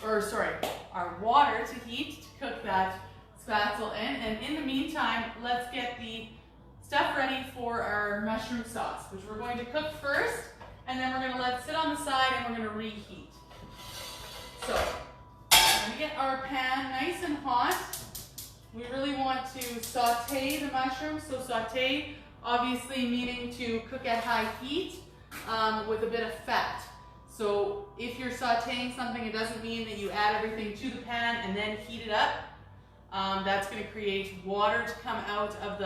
or sorry, our water to heat to cook that Spaetzle in. And in the meantime, let's get the stuff ready for our mushroom sauce, which we're going to cook first, and then we're going to let sit on the side and we're going to reheat. So, we're going to get our pan nice and hot. We really want to saute the mushrooms. So saute, obviously meaning to cook at high heat with a bit of fat. So if you're sauteing something, it doesn't mean that you add everything to the pan and then heat it up. That's going to create water to come out of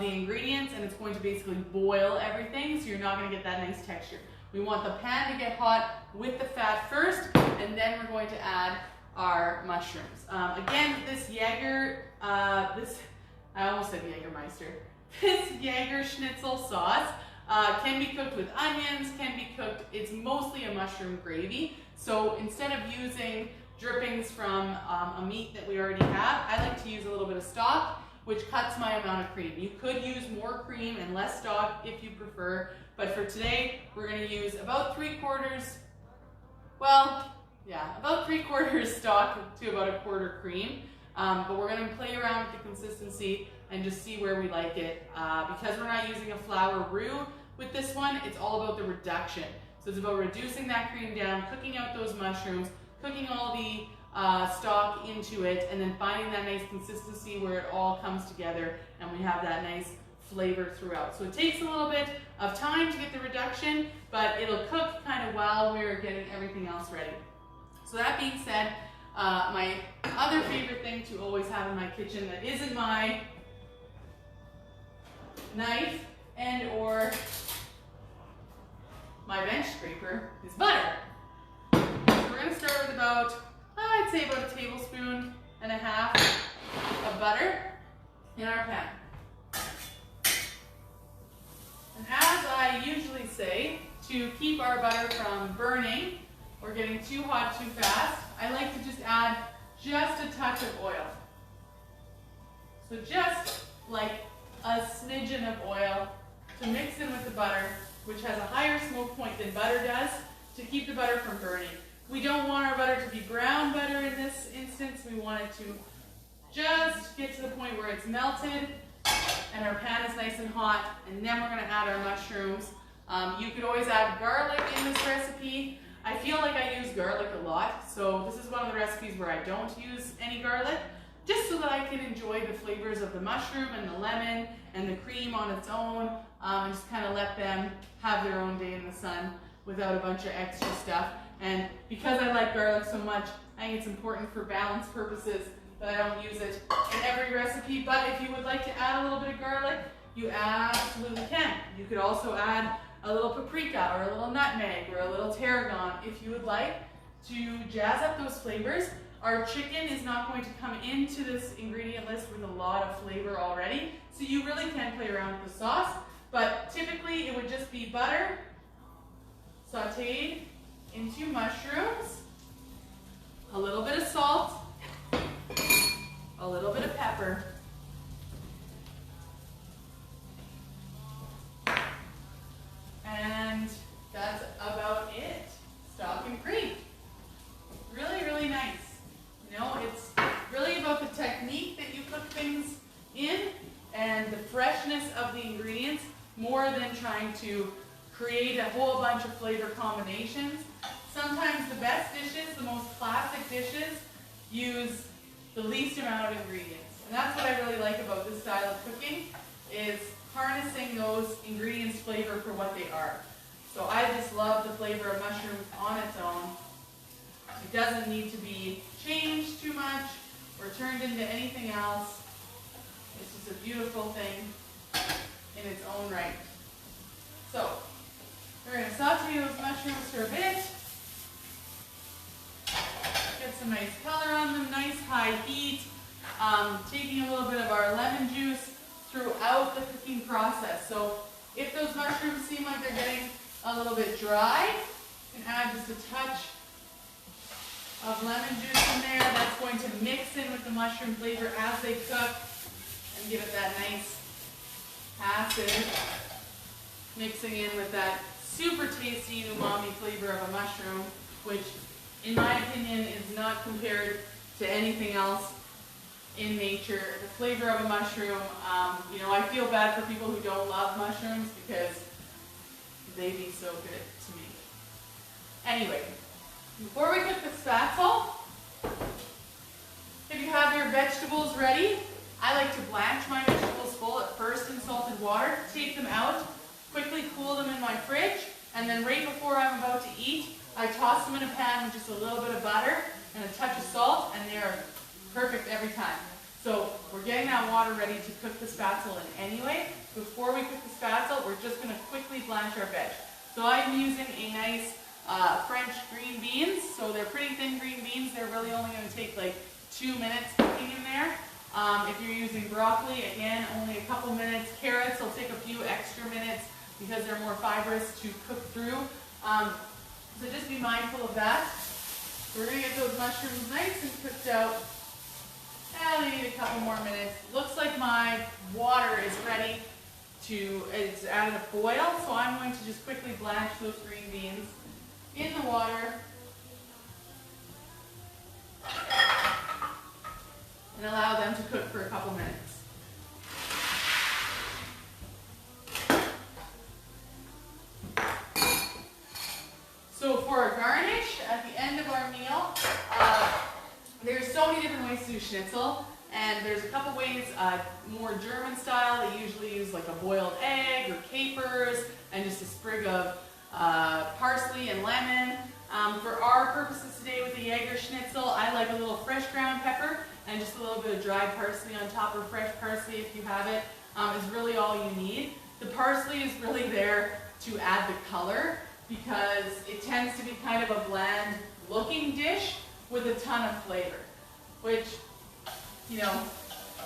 the ingredients, and it's going to basically boil everything, so you're not going to get that nice texture. We want the pan to get hot with the fat first, and then we're going to add our mushrooms. Again, this I almost said Jägermeister. This Jagerschnitzel sauce can be cooked with onions, can be cooked, it's mostly a mushroom gravy. So instead of using drippings from a meat that we already have, I like to use a little bit of stock, which cuts my amount of cream. You could use more cream and less stock if you prefer, but for today, we're gonna use about 3/4, about 3/4 stock to about 1/4 cream. But we're gonna play around with the consistency and just see where we like it. Because we're not using a flour roux with this one, it's all about the reduction. So it's about reducing that cream down, cooking out those mushrooms, cooking all the stock into it, and then finding that nice consistency where it all comes together and we have that nice flavor throughout. So it takes a little bit of time to get the reduction, but it'll cook kind of while we're getting everything else ready. So that being said, my other favorite thing to always have in my kitchen that isn't my knife and or my bench scraper is butter. So we're going to start with about, I'd say about 1.5 tablespoons of butter in our pan. And as I usually say, to keep our butter from burning or getting too hot too fast, I like to just add just a touch of oil. So just like a smidgen of oil to mix in with the butter, which has a higher smoke point than butter does, to keep the butter from burning. We don't want our butter to be brown butter in this instance. We want it to just get to the point where it's melted and our pan is nice and hot, and then we're going to add our mushrooms. You could always add garlic in this recipe. I feel like I use garlic a lot, so this is one of the recipes where I don't use any garlic, just so that I can enjoy the flavors of the mushroom and the lemon and the cream on its own, and just kind of let them have their own day in the sun without a bunch of extra stuff. And because I like garlic so much, I think it's important for balance purposes that I don't use it in every recipe. But if you would like to add a little bit of garlic, you absolutely can. You could also add a little paprika or a little nutmeg or a little tarragon if you would like to jazz up those flavors. Our chicken is not going to come into this ingredient list with a lot of flavor already, so you really can play around with the sauce. But typically it would just be butter sauteed into mushrooms, a little bit of salt, a little bit of pepper, and that's about it. Stock and cream. Really, really nice. You know, it's really about the technique that you cook things in and the freshness of the ingredients more than trying to create a whole bunch of flavor combinations. Sometimes the best dishes, the most classic dishes, use the least amount of ingredients. And that's what I really like about this style of cooking, is harnessing those ingredients' flavor for what they are. So I just love the flavor of mushrooms on its own. It doesn't need to be changed too much or turned into anything else. It's just a beautiful thing in its own right. So we're going to saute those mushrooms for a bit. Get some nice color on them, nice high heat. Taking a little bit of our lemon juice throughout the cooking process. So if those mushrooms seem like they're getting a little bit dry, you can add just a touch of lemon juice in there. That's going to mix in with the mushroom flavor as they cook and give it that nice acid, mixing in with that super tasty umami flavor of a mushroom, which in my opinion is not compared to anything else in nature. The flavor of a mushroom, you know, I feel bad for people who don't love mushrooms because they be so good to me. Anyway, before we cook the spaetzle, if you have your vegetables ready, I like to blanch my vegetables full at first in salted water, take them out, quickly cool them in my fridge, and then right before I'm about to eat, I toss them in a pan with just a little bit of butter and a touch of salt, and they are perfect every time. So we're getting that water ready to cook the spaetzle in anyway. Before we cook the spaetzle, we're just going to quickly blanch our veg. So I'm using a nice French green beans. So they're pretty thin green beans. They're really only going to take like 2 minutes cooking in there. If you're using broccoli, again, only a couple minutes. Carrots will take a few extra minutes because they're more fibrous to cook through. So just be mindful of that. We're going to get those mushrooms nice and cooked out. And they need a couple more minutes. Looks like my water is ready to, it's at a boil, so I'm going to just quickly blanch those green beans in the water. And allow them to cook for a couple minutes. So for a garnish, at the end of our meal, there's so many different ways to do schnitzel, and there's a couple ways, more German style. They usually use like a boiled egg or capers and just a sprig of parsley and lemon. For our purposes today with the Jagerschnitzel, I like a little fresh ground pepper and just a little bit of dried parsley on top, or fresh parsley if you have it, is really all you need. The parsley is really there to add the color because it tends to be kind of a bland looking dish with a ton of flavor, which, you know,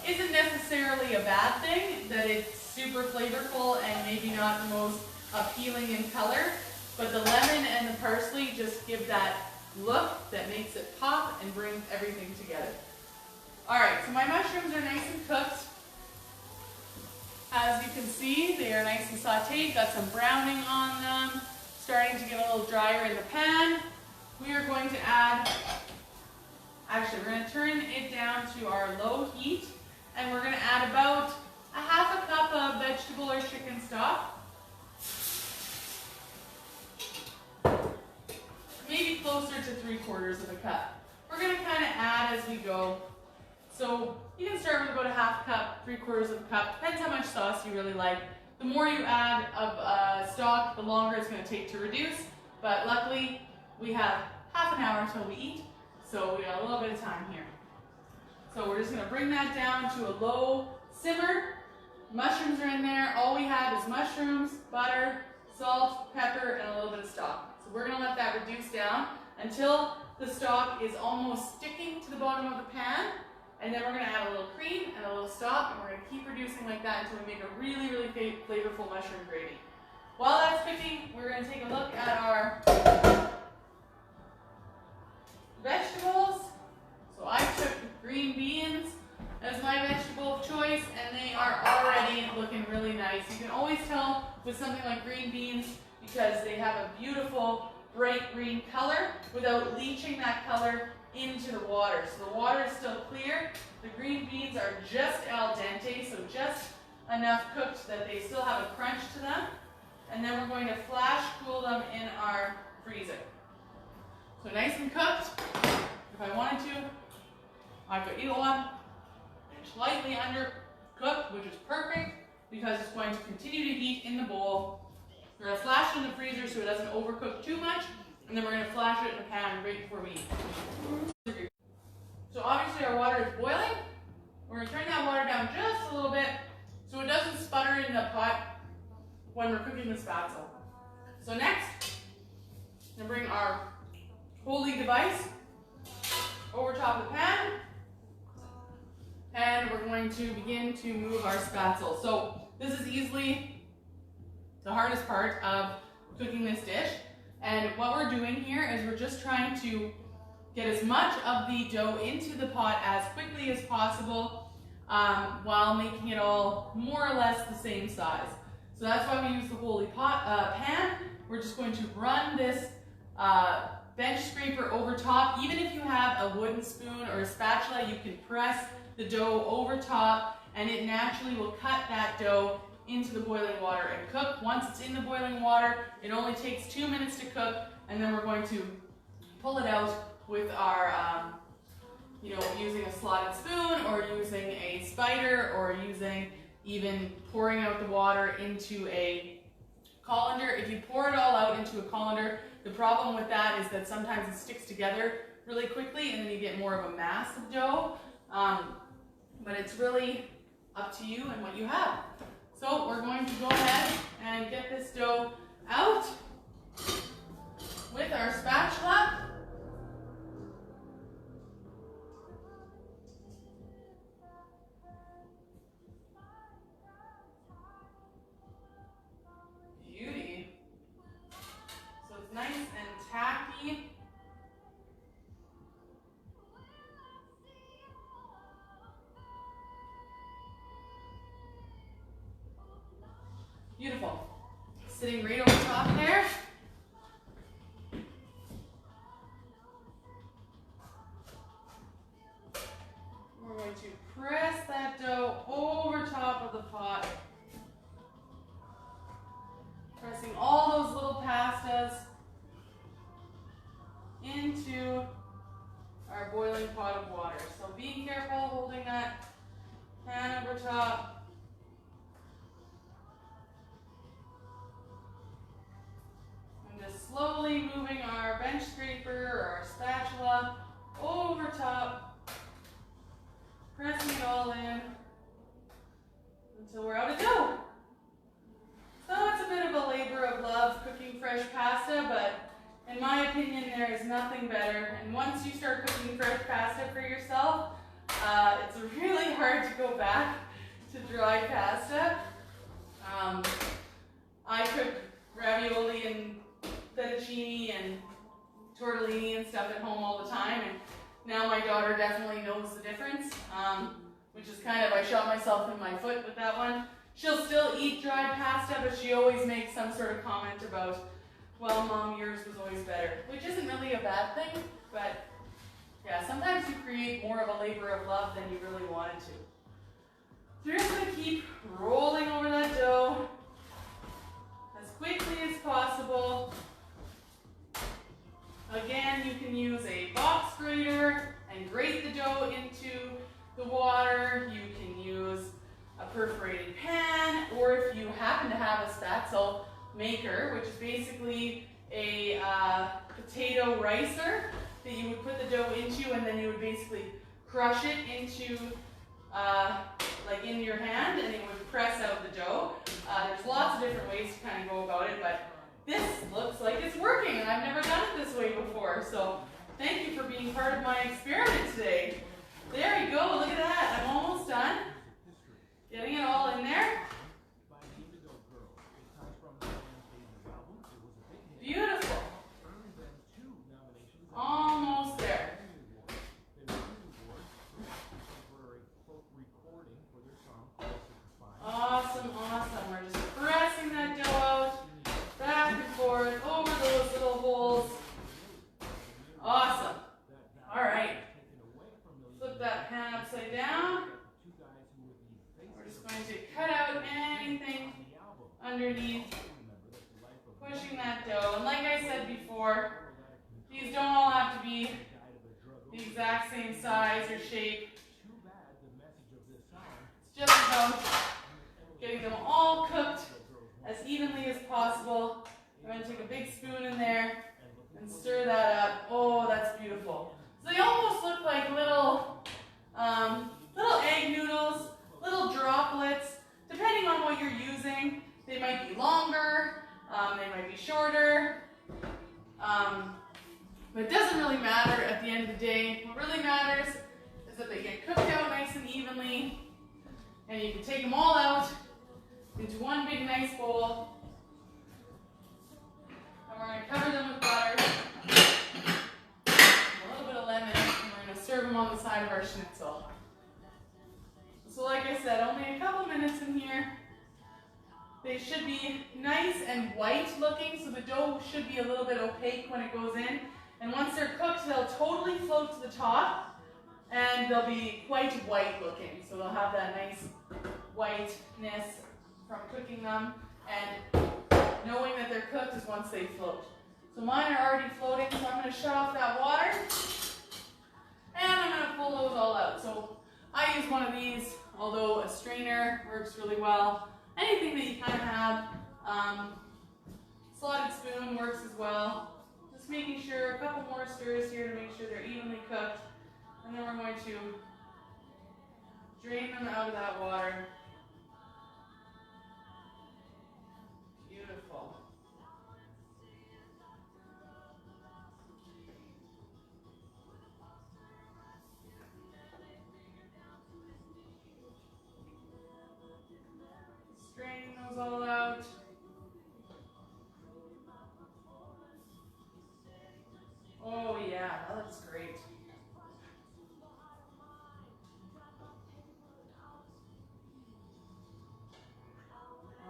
isn't necessarily a bad thing, that it's super flavorful and maybe not the most appealing in color, but the lemon and the parsley just give that look that makes it pop and brings everything together. Alright, so my mushrooms are nice and cooked. As you can see, they are nice and sauteed, got some browning on them, starting to get a little drier in the pan. We are going to add, actually we're going to turn it down to our low heat, and we're going to add about a half a cup of vegetable or chicken stock. Maybe closer to 3/4 of a cup. We're going to kind of add as we go. So you can start with about a half cup, 3/4 of a cup, depends how much sauce you really like. The more you add of stock, the longer it's going to take to reduce, but luckily we have half an hour until we eat, so we got a little bit of time here. So we're just going to bring that down to a low simmer. Mushrooms are in there. All we have is mushrooms, butter, salt, pepper, and a little bit of stock. So we're going to let that reduce down until the stock is almost sticking to the bottom of the pan. And then we're going to add a little cream and a little stock, and we're going to keep reducing like that until we make a really, really flavorful mushroom gravy. While that's cooking, we're going to take a look at our vegetables. So I took green beans as my vegetable of choice, and they are already looking really nice. You can always tell with something like green beans because they have a beautiful bright green color without leaching that color into the water. So the water is still clear. The green beans are just al dente, so just enough cooked that they still have a crunch to them. And then we're going to flash cool them in our freezer. So nice and cooked. If I wanted to, I could either one slightly undercooked, which is perfect because it's going to continue to heat in the bowl. We're going to flash it in the freezer so it doesn't overcook too much, and then we're going to flash it in the pan right before we eat. So obviously our water is boiling. We're going to turn that water down just a little bit so it doesn't sputter in the pot when we're cooking the spaetzle. So next, I'm going to bring our holy device over top of the pan, and we're going to begin to move our spaetzle. So this is easily the hardest part of cooking this dish, and what we're doing here is we're just trying to get as much of the dough into the pot as quickly as possible while making it all more or less the same size. So that's why we use the holy pan. We're just going to run this bench scraper over top. Even if you have a wooden spoon or a spatula, you can press the dough over top, and it naturally will cut that dough into the boiling water and cook. Once it's in the boiling water, it only takes 2 minutes to cook, and then we're going to pull it out with our, using a slotted spoon, or using a spider, or using even pouring out the water into a colander. If you pour it all out into a colander, the problem with that is that sometimes it sticks together really quickly, and then you get more of a mass of dough. But it's really up to you and what you have. So we're going to go ahead and get this dough out with our spatula. Beauty. So it's nice and tacky. Beautiful. Sitting right over top there. We're going to press that dough over top of the pot. Pressing all those little pastas into our boiling pot of water. So be careful holding that pan over top. Slowly moving our bench scraper or our spatula over top, pressing it all in until we're out of dough. So it's a bit of a labor of love cooking fresh pasta, but in my opinion there is nothing better. And once you start cooking fresh pasta for yourself, it's really hard to go back to dry pasta. I cook ravioli and fettuccine and tortellini and stuff at home all the time, and now my daughter definitely knows the difference, which is kind of, I shot myself in my foot with that one. She'll still eat dried pasta, but she always makes some sort of comment about, well, Mom, yours was always better, which isn't really a bad thing, but yeah, sometimes you create more of a labor of love than you really wanted to. So you're just going to keep rolling over that dough as quickly as possible. Again, you can use a box grater and grate the dough into the water. You can use a perforated pan, or if you happen to have a Spaetzle maker, which is basically a potato ricer that you would put the dough into, and then you would basically crush it into, like in your hand, and it would press out the dough. There's lots of different ways to kind of go about it, but this looks like it's working, and I've never done it this way before, so thank you for being part of my experiment today. There you go, look at that, I'm almost done. Getting it all in there. Beautiful. Almost there. Awesome, awesome. We're just pressing that dough out, back and forth, over those little holes. Awesome. All right. Flip that pan upside down. We're just going to cut out anything underneath, pushing that dough. And like I said before, these don't all have to be the exact same size or shape. It's just about getting them all cooked as evenly as possible. I'm going to take a big spoon in there and stir that up. Oh, that's beautiful. So they almost look like little egg noodles, little droplets. Depending on what you're using, they might be longer, they might be shorter. But it doesn't really matter at the end of the day. What really matters is that they get cooked out nice and evenly, and you can take them all out into one big nice bowl. And we're going to cover them with butter, a little bit of lemon, and we're going to serve them on the side of our schnitzel. So like I said, only a couple minutes in here. They should be nice and white looking, so the dough should be a little bit opaque when it goes in. And once they're cooked, they'll totally float to the top. and they'll be quite white looking. So they'll have that nice whiteness from cooking them, and knowing that they're cooked is once they float. So mine are already floating, so I'm going to shut off that water, and I'm going to pull those all out. So I use one of these, although a strainer works really well. Anything that you kind of have. Slotted spoon works as well. Just making sure, a couple more stirs here to make sure they're evenly cooked. And then we're going to drain them out of that water. Beautiful. Straining those all out. Oh yeah, that looks great.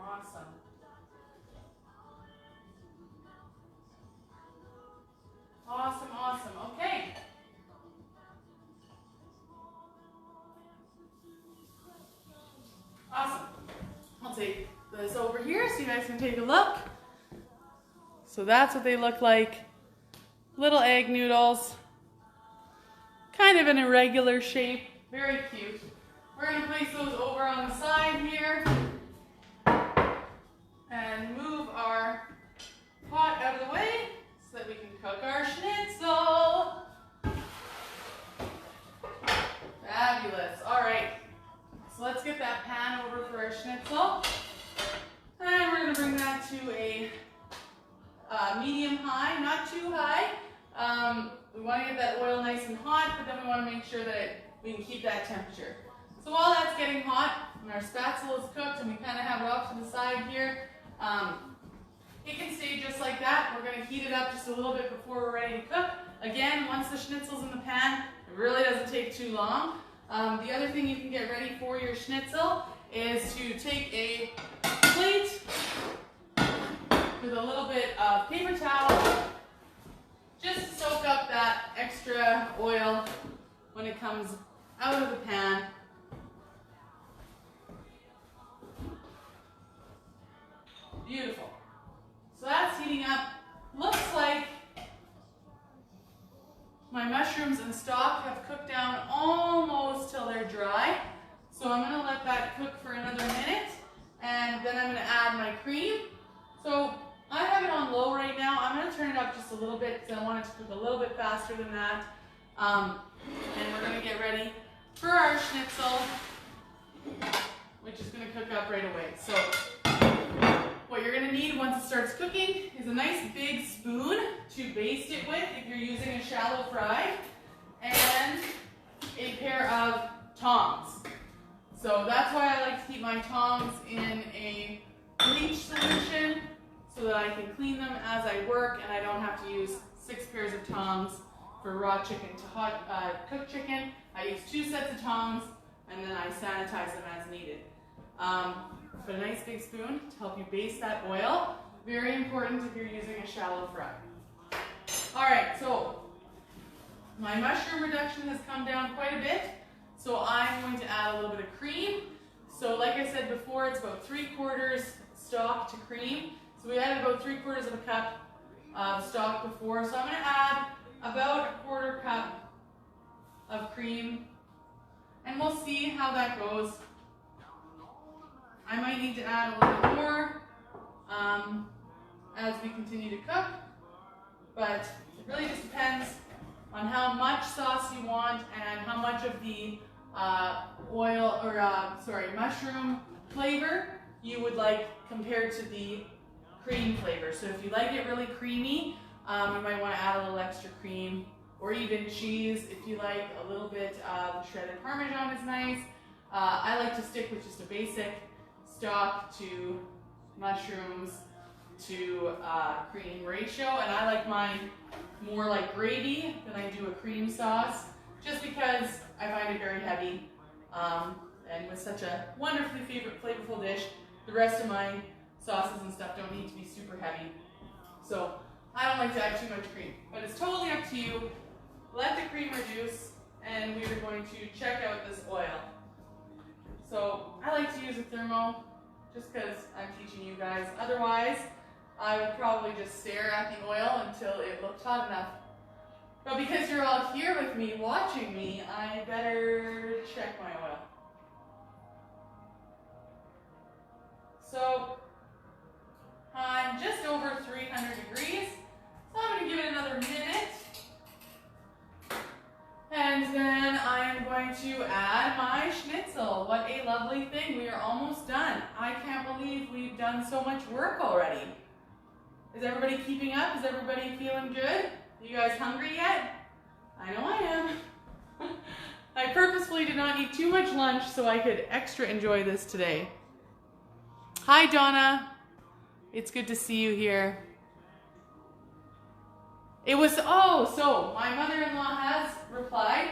Awesome. Awesome, awesome. Okay. Awesome. I'll take this over here so you guys can take a look. So that's what they look like. Little egg noodles. Kind of an irregular shape. Very cute. We're going to place those over on the side here. And move our pot out of the way so that we can cook our schnitzel. Fabulous. All right. So let's get that pan over for our schnitzel. And we're going to bring that to a medium high, not too high. We want to get that oil nice and hot, but then we want to make sure that we can keep that temperature. So while that's getting hot and our Spaetzle is cooked and we kind of have it off to the side here, it can stay just like that. We're going to heat it up just a little bit before we're ready to cook. Again, once the schnitzel's in the pan, it really doesn't take too long. The other thing you can get ready for your schnitzel is to take a plate with a little bit of paper towel, just to soak up that extra oil when it comes out of the pan. Beautiful. So that's heating up. Looks like my mushrooms and stock have cooked down almost till they're dry. So I'm going to let that cook for another minute, and then I'm going to add my cream. So I have it on low right now. I'm going to turn it up just a little bit because I want it to cook a little bit faster than that. And we're going to get ready for our schnitzel, which is going to cook up right away. So what you're going to need once it starts cooking is a nice big spoon to baste it with if you're using a shallow fry, and a pair of tongs. So that's why I like to keep my tongs in a bleach solution so that I can clean them as I work and I don't have to use 6 pairs of tongs for raw chicken to hot cooked chicken. I use 2 sets of tongs and then I sanitize them as needed. Put a nice big spoon to help you baste that oil. Very important if you're using a shallow fry. All right, so my mushroom reduction has come down quite a bit. So I'm going to add a little bit of cream. So like I said before, it's about 3/4 stock to cream. So we added about 3/4 of a cup of stock before. So I'm going to add about 1/4 cup of cream, and we'll see how that goes. I might need to add a little bit more as we continue to cook, but it really just depends on how much sauce you want and how much of the mushroom flavor you would like compared to the cream flavor. So if you like it really creamy, you might want to add a little extra cream, or even cheese. If you like a little bit of shredded Parmesan is nice. I like to stick with just a basic stock to mushrooms to cream ratio, and I like mine more like gravy than I do a cream sauce, just because I find it very heavy, and with such a wonderfully flavorful dish, the rest of my sauces and stuff don't need to be super heavy. So I don't like to add too much cream, but it's totally up to you. Let the cream reduce, and we are going to check out this oil. So I like to use a thermo just because I'm teaching you guys. Otherwise, I would probably just stare at the oil until it looked hot enough. But because you're all here with me, watching me, I better check my oil. So I'm just over 300 degrees, so I'm going to give it another minute. And then I'm going to add my schnitzel. What a lovely thing. We are almost done. I can't believe we've done so much work already. Is everybody keeping up? Is everybody feeling good? You guys hungry yet? I know I am. I purposefully did not eat too much lunch so I could extra enjoy this today. Hi, Donna. It's good to see you here. It was, oh, so my mother-in-law has replied.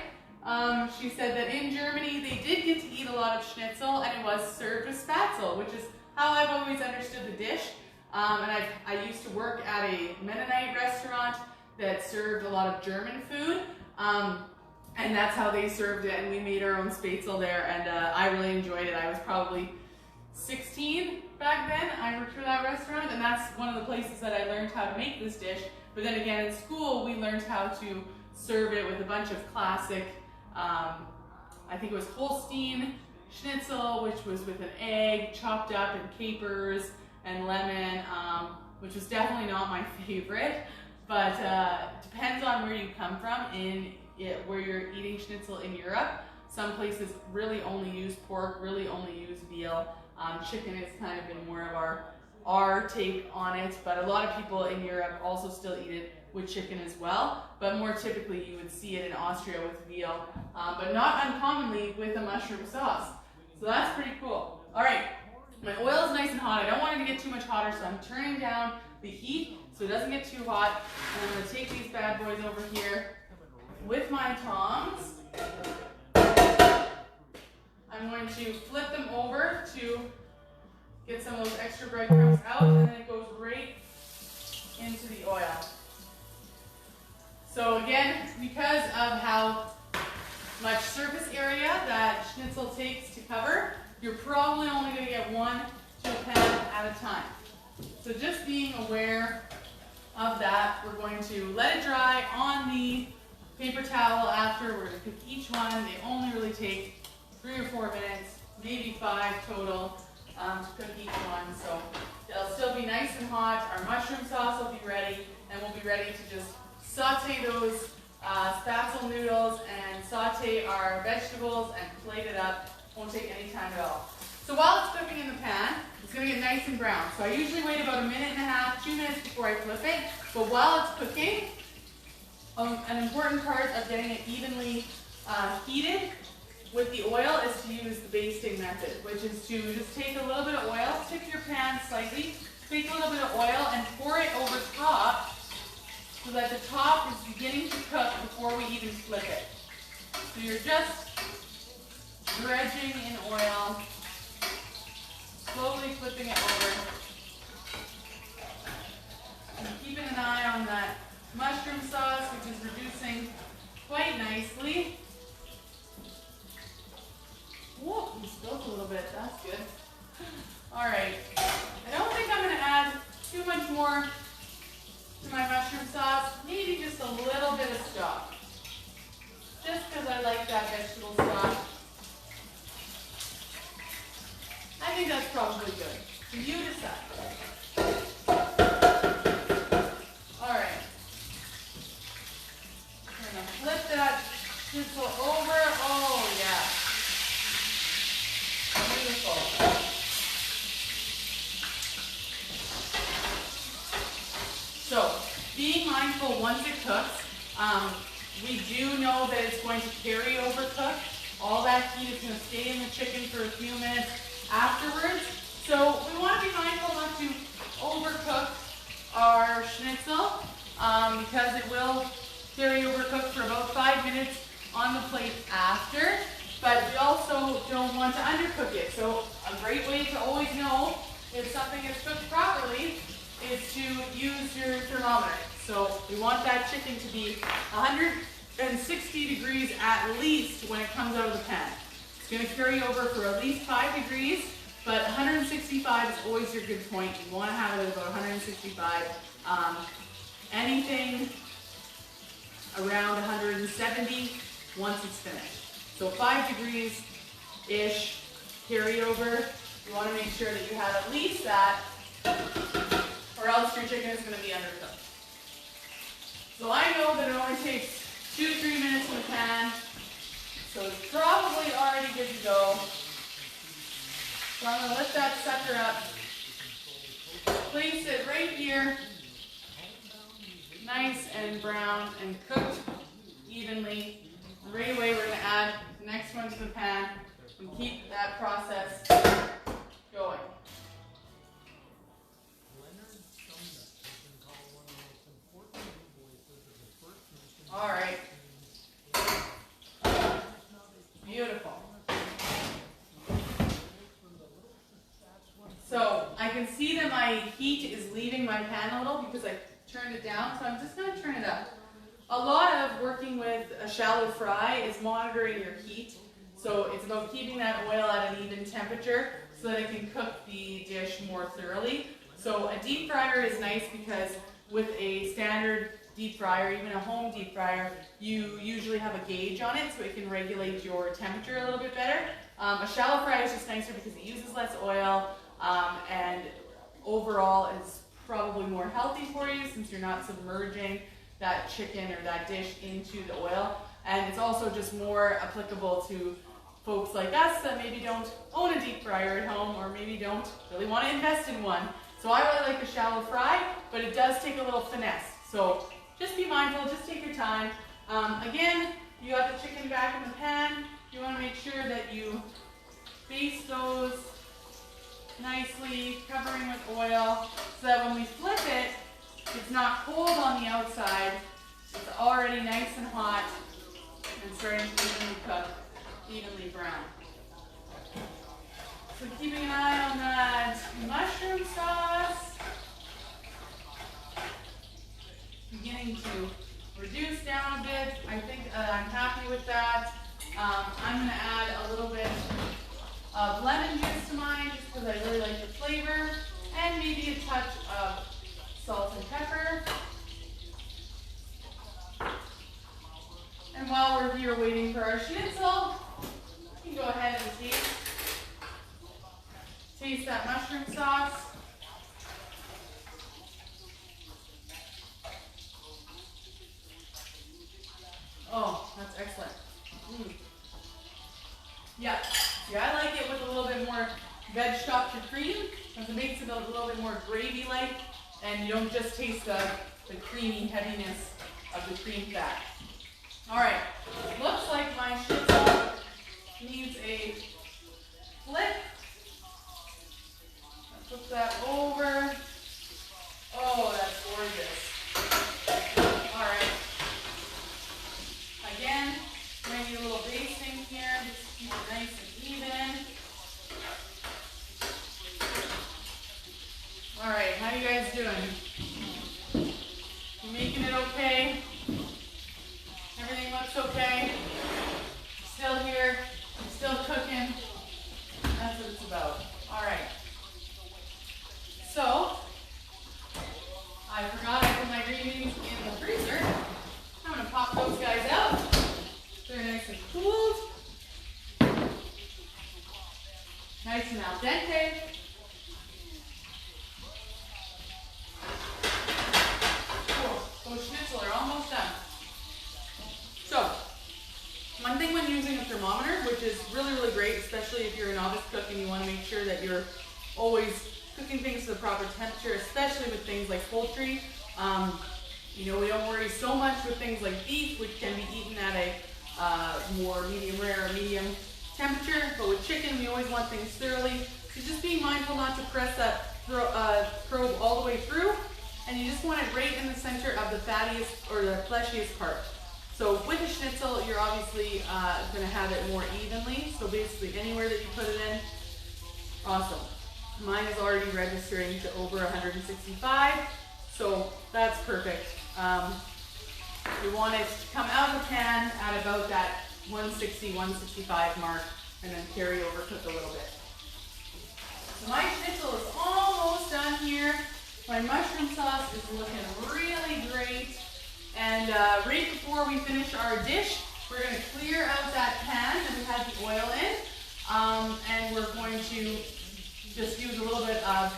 She said that in Germany they did get to eat a lot of schnitzel and it was served with Spaetzle, which is how I've always understood the dish. And I used to work at a Mennonite restaurant that served a lot of German food. And that's how they served it, and we made our own Spaetzle there, and I really enjoyed it. I was probably 16 back then. I worked for that restaurant, and that's one of the places that I learned how to make this dish. But then again, in school, we learned how to serve it with a bunch of classic, I think it was Holstein schnitzel, which was with an egg chopped up and capers and lemon, which was definitely not my favorite. But depends on where you come from. Where you're eating schnitzel in Europe, some places really only use pork, really only use veal. Chicken has kind of been more of our take on it, but a lot of people in Europe also still eat it with chicken as well. But more typically, you would see it in Austria with veal, but not uncommonly with a mushroom sauce. So that's pretty cool. All right, my oil is nice and hot. I don't want it to get too much hotter, so I'm turning down the heat so it doesn't get too hot. And I'm going to take these bad boys over here with my tongs. I'm going to flip them over to get some of those extra breadcrumbs out, and then it goes right into the oil. So again, because of how much surface area that schnitzel takes to cover, you're probably only going to get 1 to a pan at a time. So just being aware of that, we're going to let it dry on the paper towel after. We're going to cook each one. They only really take 3 or 4 minutes, maybe 5 total to cook each one. So they'll still be nice and hot. Our mushroom sauce will be ready, and we'll be ready to just saute those Spaetzle noodles and saute our vegetables and plate it up. Won't take any time at all. So while it's cooking in the pan, it's going to get nice and brown. So I usually wait about 1.5 minutes, 2 minutes before I flip it. But while it's cooking, an important part of getting it evenly heated with the oil is to use the basting method, which is to just take a little bit of oil, tip your pan slightly, take a little bit of oil and pour it over top so that the top is beginning to cook before we even flip it. So you're just dredging in oil, slowly flipping it over, and keeping an eye on that mushroom sauce, which is reducing quite nicely. Whoa, you spilled a little bit, that's good. All right, I don't think I'm gonna add too much more to my mushroom sauce, maybe just a little bit of stock. Just because I like that vegetable stock. I think that's probably good. So you decide. All right. We're gonna flip that schnitzel over. Oh yeah. Beautiful. So, being mindful once it cooks, we do know that it's going to carry over cook. All that heat is going to stay in the chicken for a few minutes afterwards. So we want to be mindful not to overcook our schnitzel because it will carry overcook for about 5 minutes on the plate after. But we also don't want to undercook it. So a great way to always know if something is cooked properly is to use your thermometer. So we want that chicken to be 100 160 degrees at least when it comes out of the pan. It's going to carry over for at least 5 degrees, but 165 is always your good point. You want to have it at about 165. Anything around 170 once it's finished. So 5 degrees-ish carryover. You want to make sure that you have at least that, or else your chicken is going to be undercooked. So I know that it only takes 2-3 minutes in the pan, so it's probably already good to go. So I'm going to lift that sucker up, place it right here, nice and brown and cooked evenly. And right away we're going to add the next one to the pan and keep that process going. All right. Beautiful. So I can see that my heat is leaving my pan a little because I turned it down, so I'm just going to turn it up. A lot of working with a shallow fry is monitoring your heat. So it's about keeping that oil at an even temperature so that it can cook the dish more thoroughly. So a deep fryer is nice because with a standard deep fryer, even a home deep fryer, you usually have a gauge on it so it can regulate your temperature a little bit better. A shallow fry is just nicer because it uses less oil and overall is probably more healthy for you since you're not submerging that chicken or that dish into the oil. And it's also just more applicable to folks like us that maybe don't own a deep fryer at home or maybe don't really want to invest in one. So I really like the shallow fry, but it does take a little finesse. So just be mindful, just take your time. Again, you have the chicken back in the pan. You want to make sure that you baste those nicely, covering with oil, so that when we flip it, it's not cold on the outside. It's already nice and hot and starting to evenly cook, evenly brown. So keeping an eye on that mushroom sauce. Beginning to reduce down a bit. I think I'm happy with that. I'm going to add a little bit of lemon juice to mine just because I really like the flavor, and maybe a touch of salt and pepper. And while we're here waiting for our schnitzel, you can go ahead and taste that mushroom sauce. Oh, that's excellent. Yeah, I like it with a little bit more veg stock to cream because it makes it a little bit more gravy-like and you don't just taste the creamy heaviness of the cream fat. All right, looks like my schnitzel needs a flip. Flip that over. Oh, that's gorgeous. All right. Again, bring you a little basting here, just keep it nice and even. All right, how you guys doing? You making it okay? Everything looks okay? Still here, still cooking. That's what it's about. All right. So, I forgot I put my green beans in the freezer. I'm going to pop those guys out. They're nice and cooled. Nice and al dente. Oh, those schnitzel are almost done. So, one thing when using a thermometer, which is really, really great, especially if you're a novice cook and you want to make sure that you're always cooking things to the proper temperature, especially with things like poultry. You know, we don't worry so much with things like beef, which can be eaten at a more medium rare or medium temperature, but with chicken, we always want things thoroughly. So just being mindful not to press that probe all the way through, and you just want it right in the center of the fattiest or the fleshiest part. So with a schnitzel, you're obviously going to have it more evenly, so basically anywhere that you put it in, awesome. Mine is already registering to over 165, so that's perfect. You want it to come out of the pan at about that 160, 165 mark, and then carry over, cook a little bit. So my schnitzel is almost done here. My mushroom sauce is looking really great. And right before we finish our dish, we're going to clear out that pan that we had the oil in. And we're going to just use a little bit of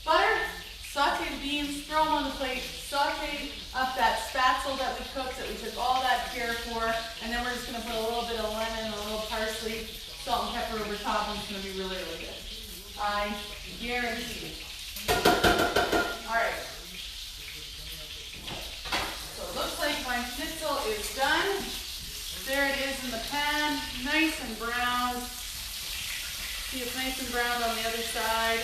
butter, saute the beans, throw them on the plate, saute up that Spaetzle that we cooked, that we took all that care for, and then we're just going to put a little bit of lemon, a little parsley, salt and pepper over top, and it's going to be really, really good. I guarantee. Alright. So it looks like my schnitzel is done. There it is in the pan, nice and brown. See, it's nice and brown on the other side.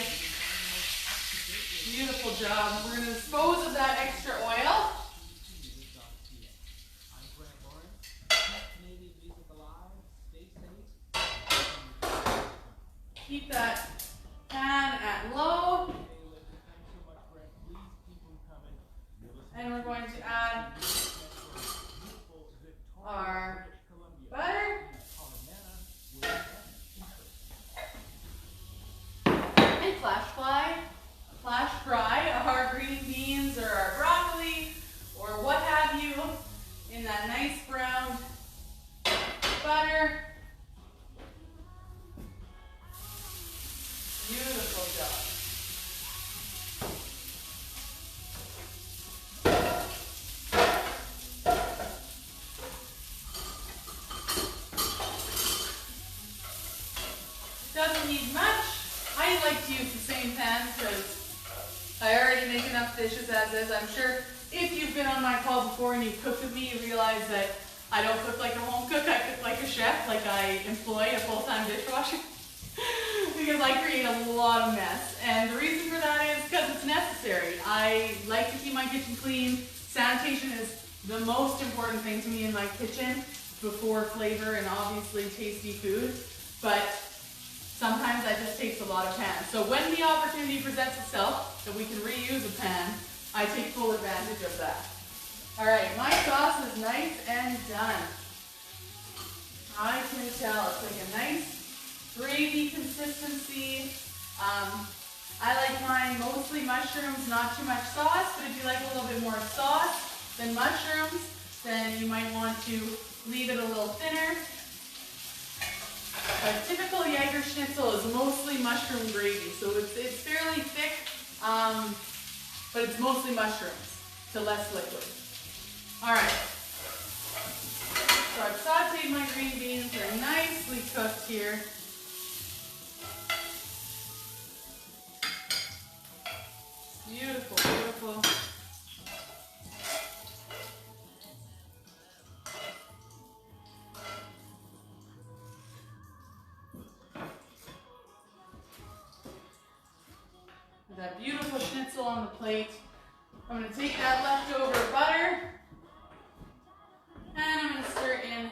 Beautiful job. We're going to dispose of that extra oil. Keep that pan at low. And we're going to add our butter. And flash fry our green beans or our broccoli or what have you in that nice brown butter. Beautiful job. Doesn't need much. I like to use the same pan because I already make enough dishes as is. I'm sure if you've been on my call before and you've cooked with me, you realize that I don't cook like a home cook. I cook like a chef, like I employ a full-time dishwasher. Because I create a lot of mess. And the reason for that is because it's necessary. I like to keep my kitchen clean. Sanitation is the most important thing to me in my kitchen before flavor and obviously tasty food. But sometimes that just takes a lot of pans. So when the opportunity presents itself that we can reuse a pan, I take full advantage of that. All right, my sauce is nice and done. I can tell it's like a nice gravy consistency. I like mine mostly mushrooms, not too much sauce, but if you like a little bit more sauce than mushrooms, then you might want to leave it a little thinner. A typical Jagerschnitzel is mostly mushroom gravy, so it's fairly thick, but it's mostly mushrooms, so less liquid. All right, so I've sauteed my green beans. They're nicely cooked here. Beautiful, beautiful. With that beautiful schnitzel on the plate, I'm going to take that leftover butter and I'm going to stir in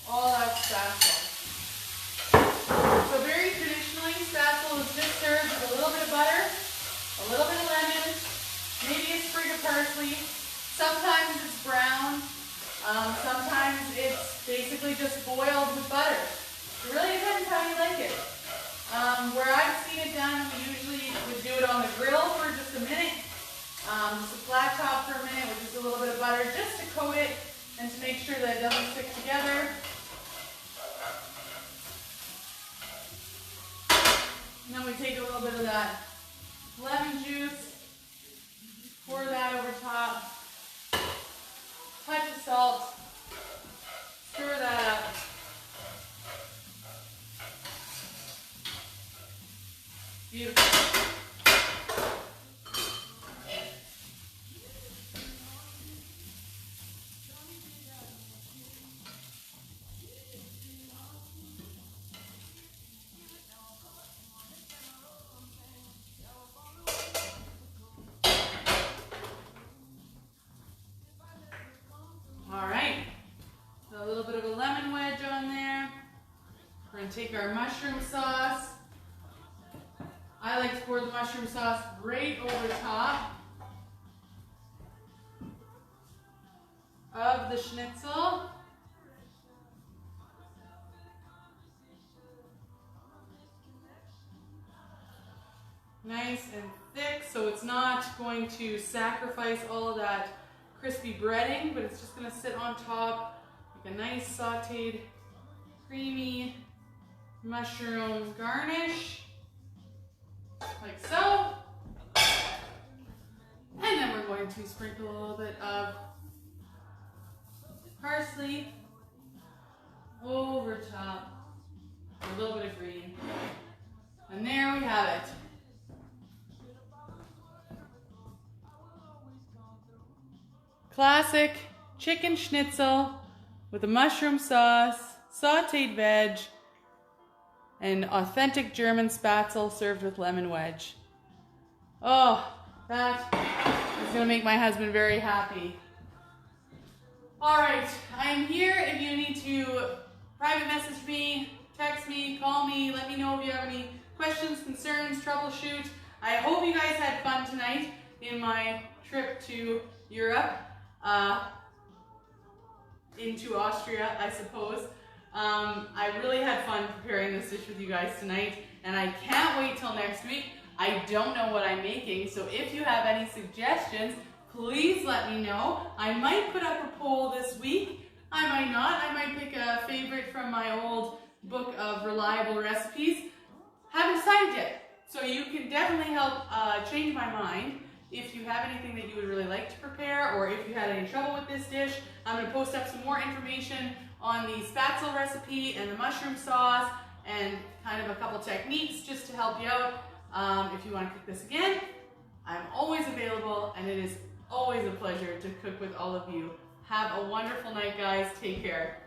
all that Spaetzle. So very traditionally, Spaetzle is just served with a little bit of butter, a little bit of lemon, maybe a sprig of parsley. Sometimes it's brown, sometimes it's basically just boiled with butter. It really depends how you like it. Where I've seen it done, we usually would do it on the grill for just a minute, just a flat top for a minute with just a little bit of butter just to coat it and to make sure that it doesn't stick together. And then we take a little bit of that lemon juice, pour that over top, touch of salt, stir that up. Beautiful. All right, a little bit of a lemon wedge on there. We're going to take our mushroom sauce. I like to pour the mushroom sauce right over top. of the schnitzel. Nice and thick, so it's not going to sacrifice all of that crispy breading, but it's just going to sit on top like a nice sauteed, creamy mushroom garnish, like so. And then we're going to sprinkle a little bit of parsley over top, a little bit of green. And there we have it. Classic chicken schnitzel with a mushroom sauce, sauteed veg, and authentic German Spaetzle served with lemon wedge. Oh, that is going to make my husband very happy. All right, I'm here if you need to private message me, text me, call me, let me know if you have any questions, concerns, troubleshoot. I hope you guys had fun tonight in my trip to Europe, into Austria, I suppose. I really had fun preparing this dish with you guys tonight, and I can't wait till next week. I don't know what I'm making, so if you have any suggestions, please let me know. I might put up a poll this week. I might not. I might pick a favorite from my old book of reliable recipes. Haven't decided yet, so you can definitely help change my mind. If you have anything that you would really like to prepare, or if you had any trouble with this dish, I'm going to post up some more information on the Spaetzle recipe and the mushroom sauce and kind of a couple techniques just to help you out. If you want to cook this again, I'm always available, and it is always a pleasure to cook with all of you. Have a wonderful night, guys. Take care.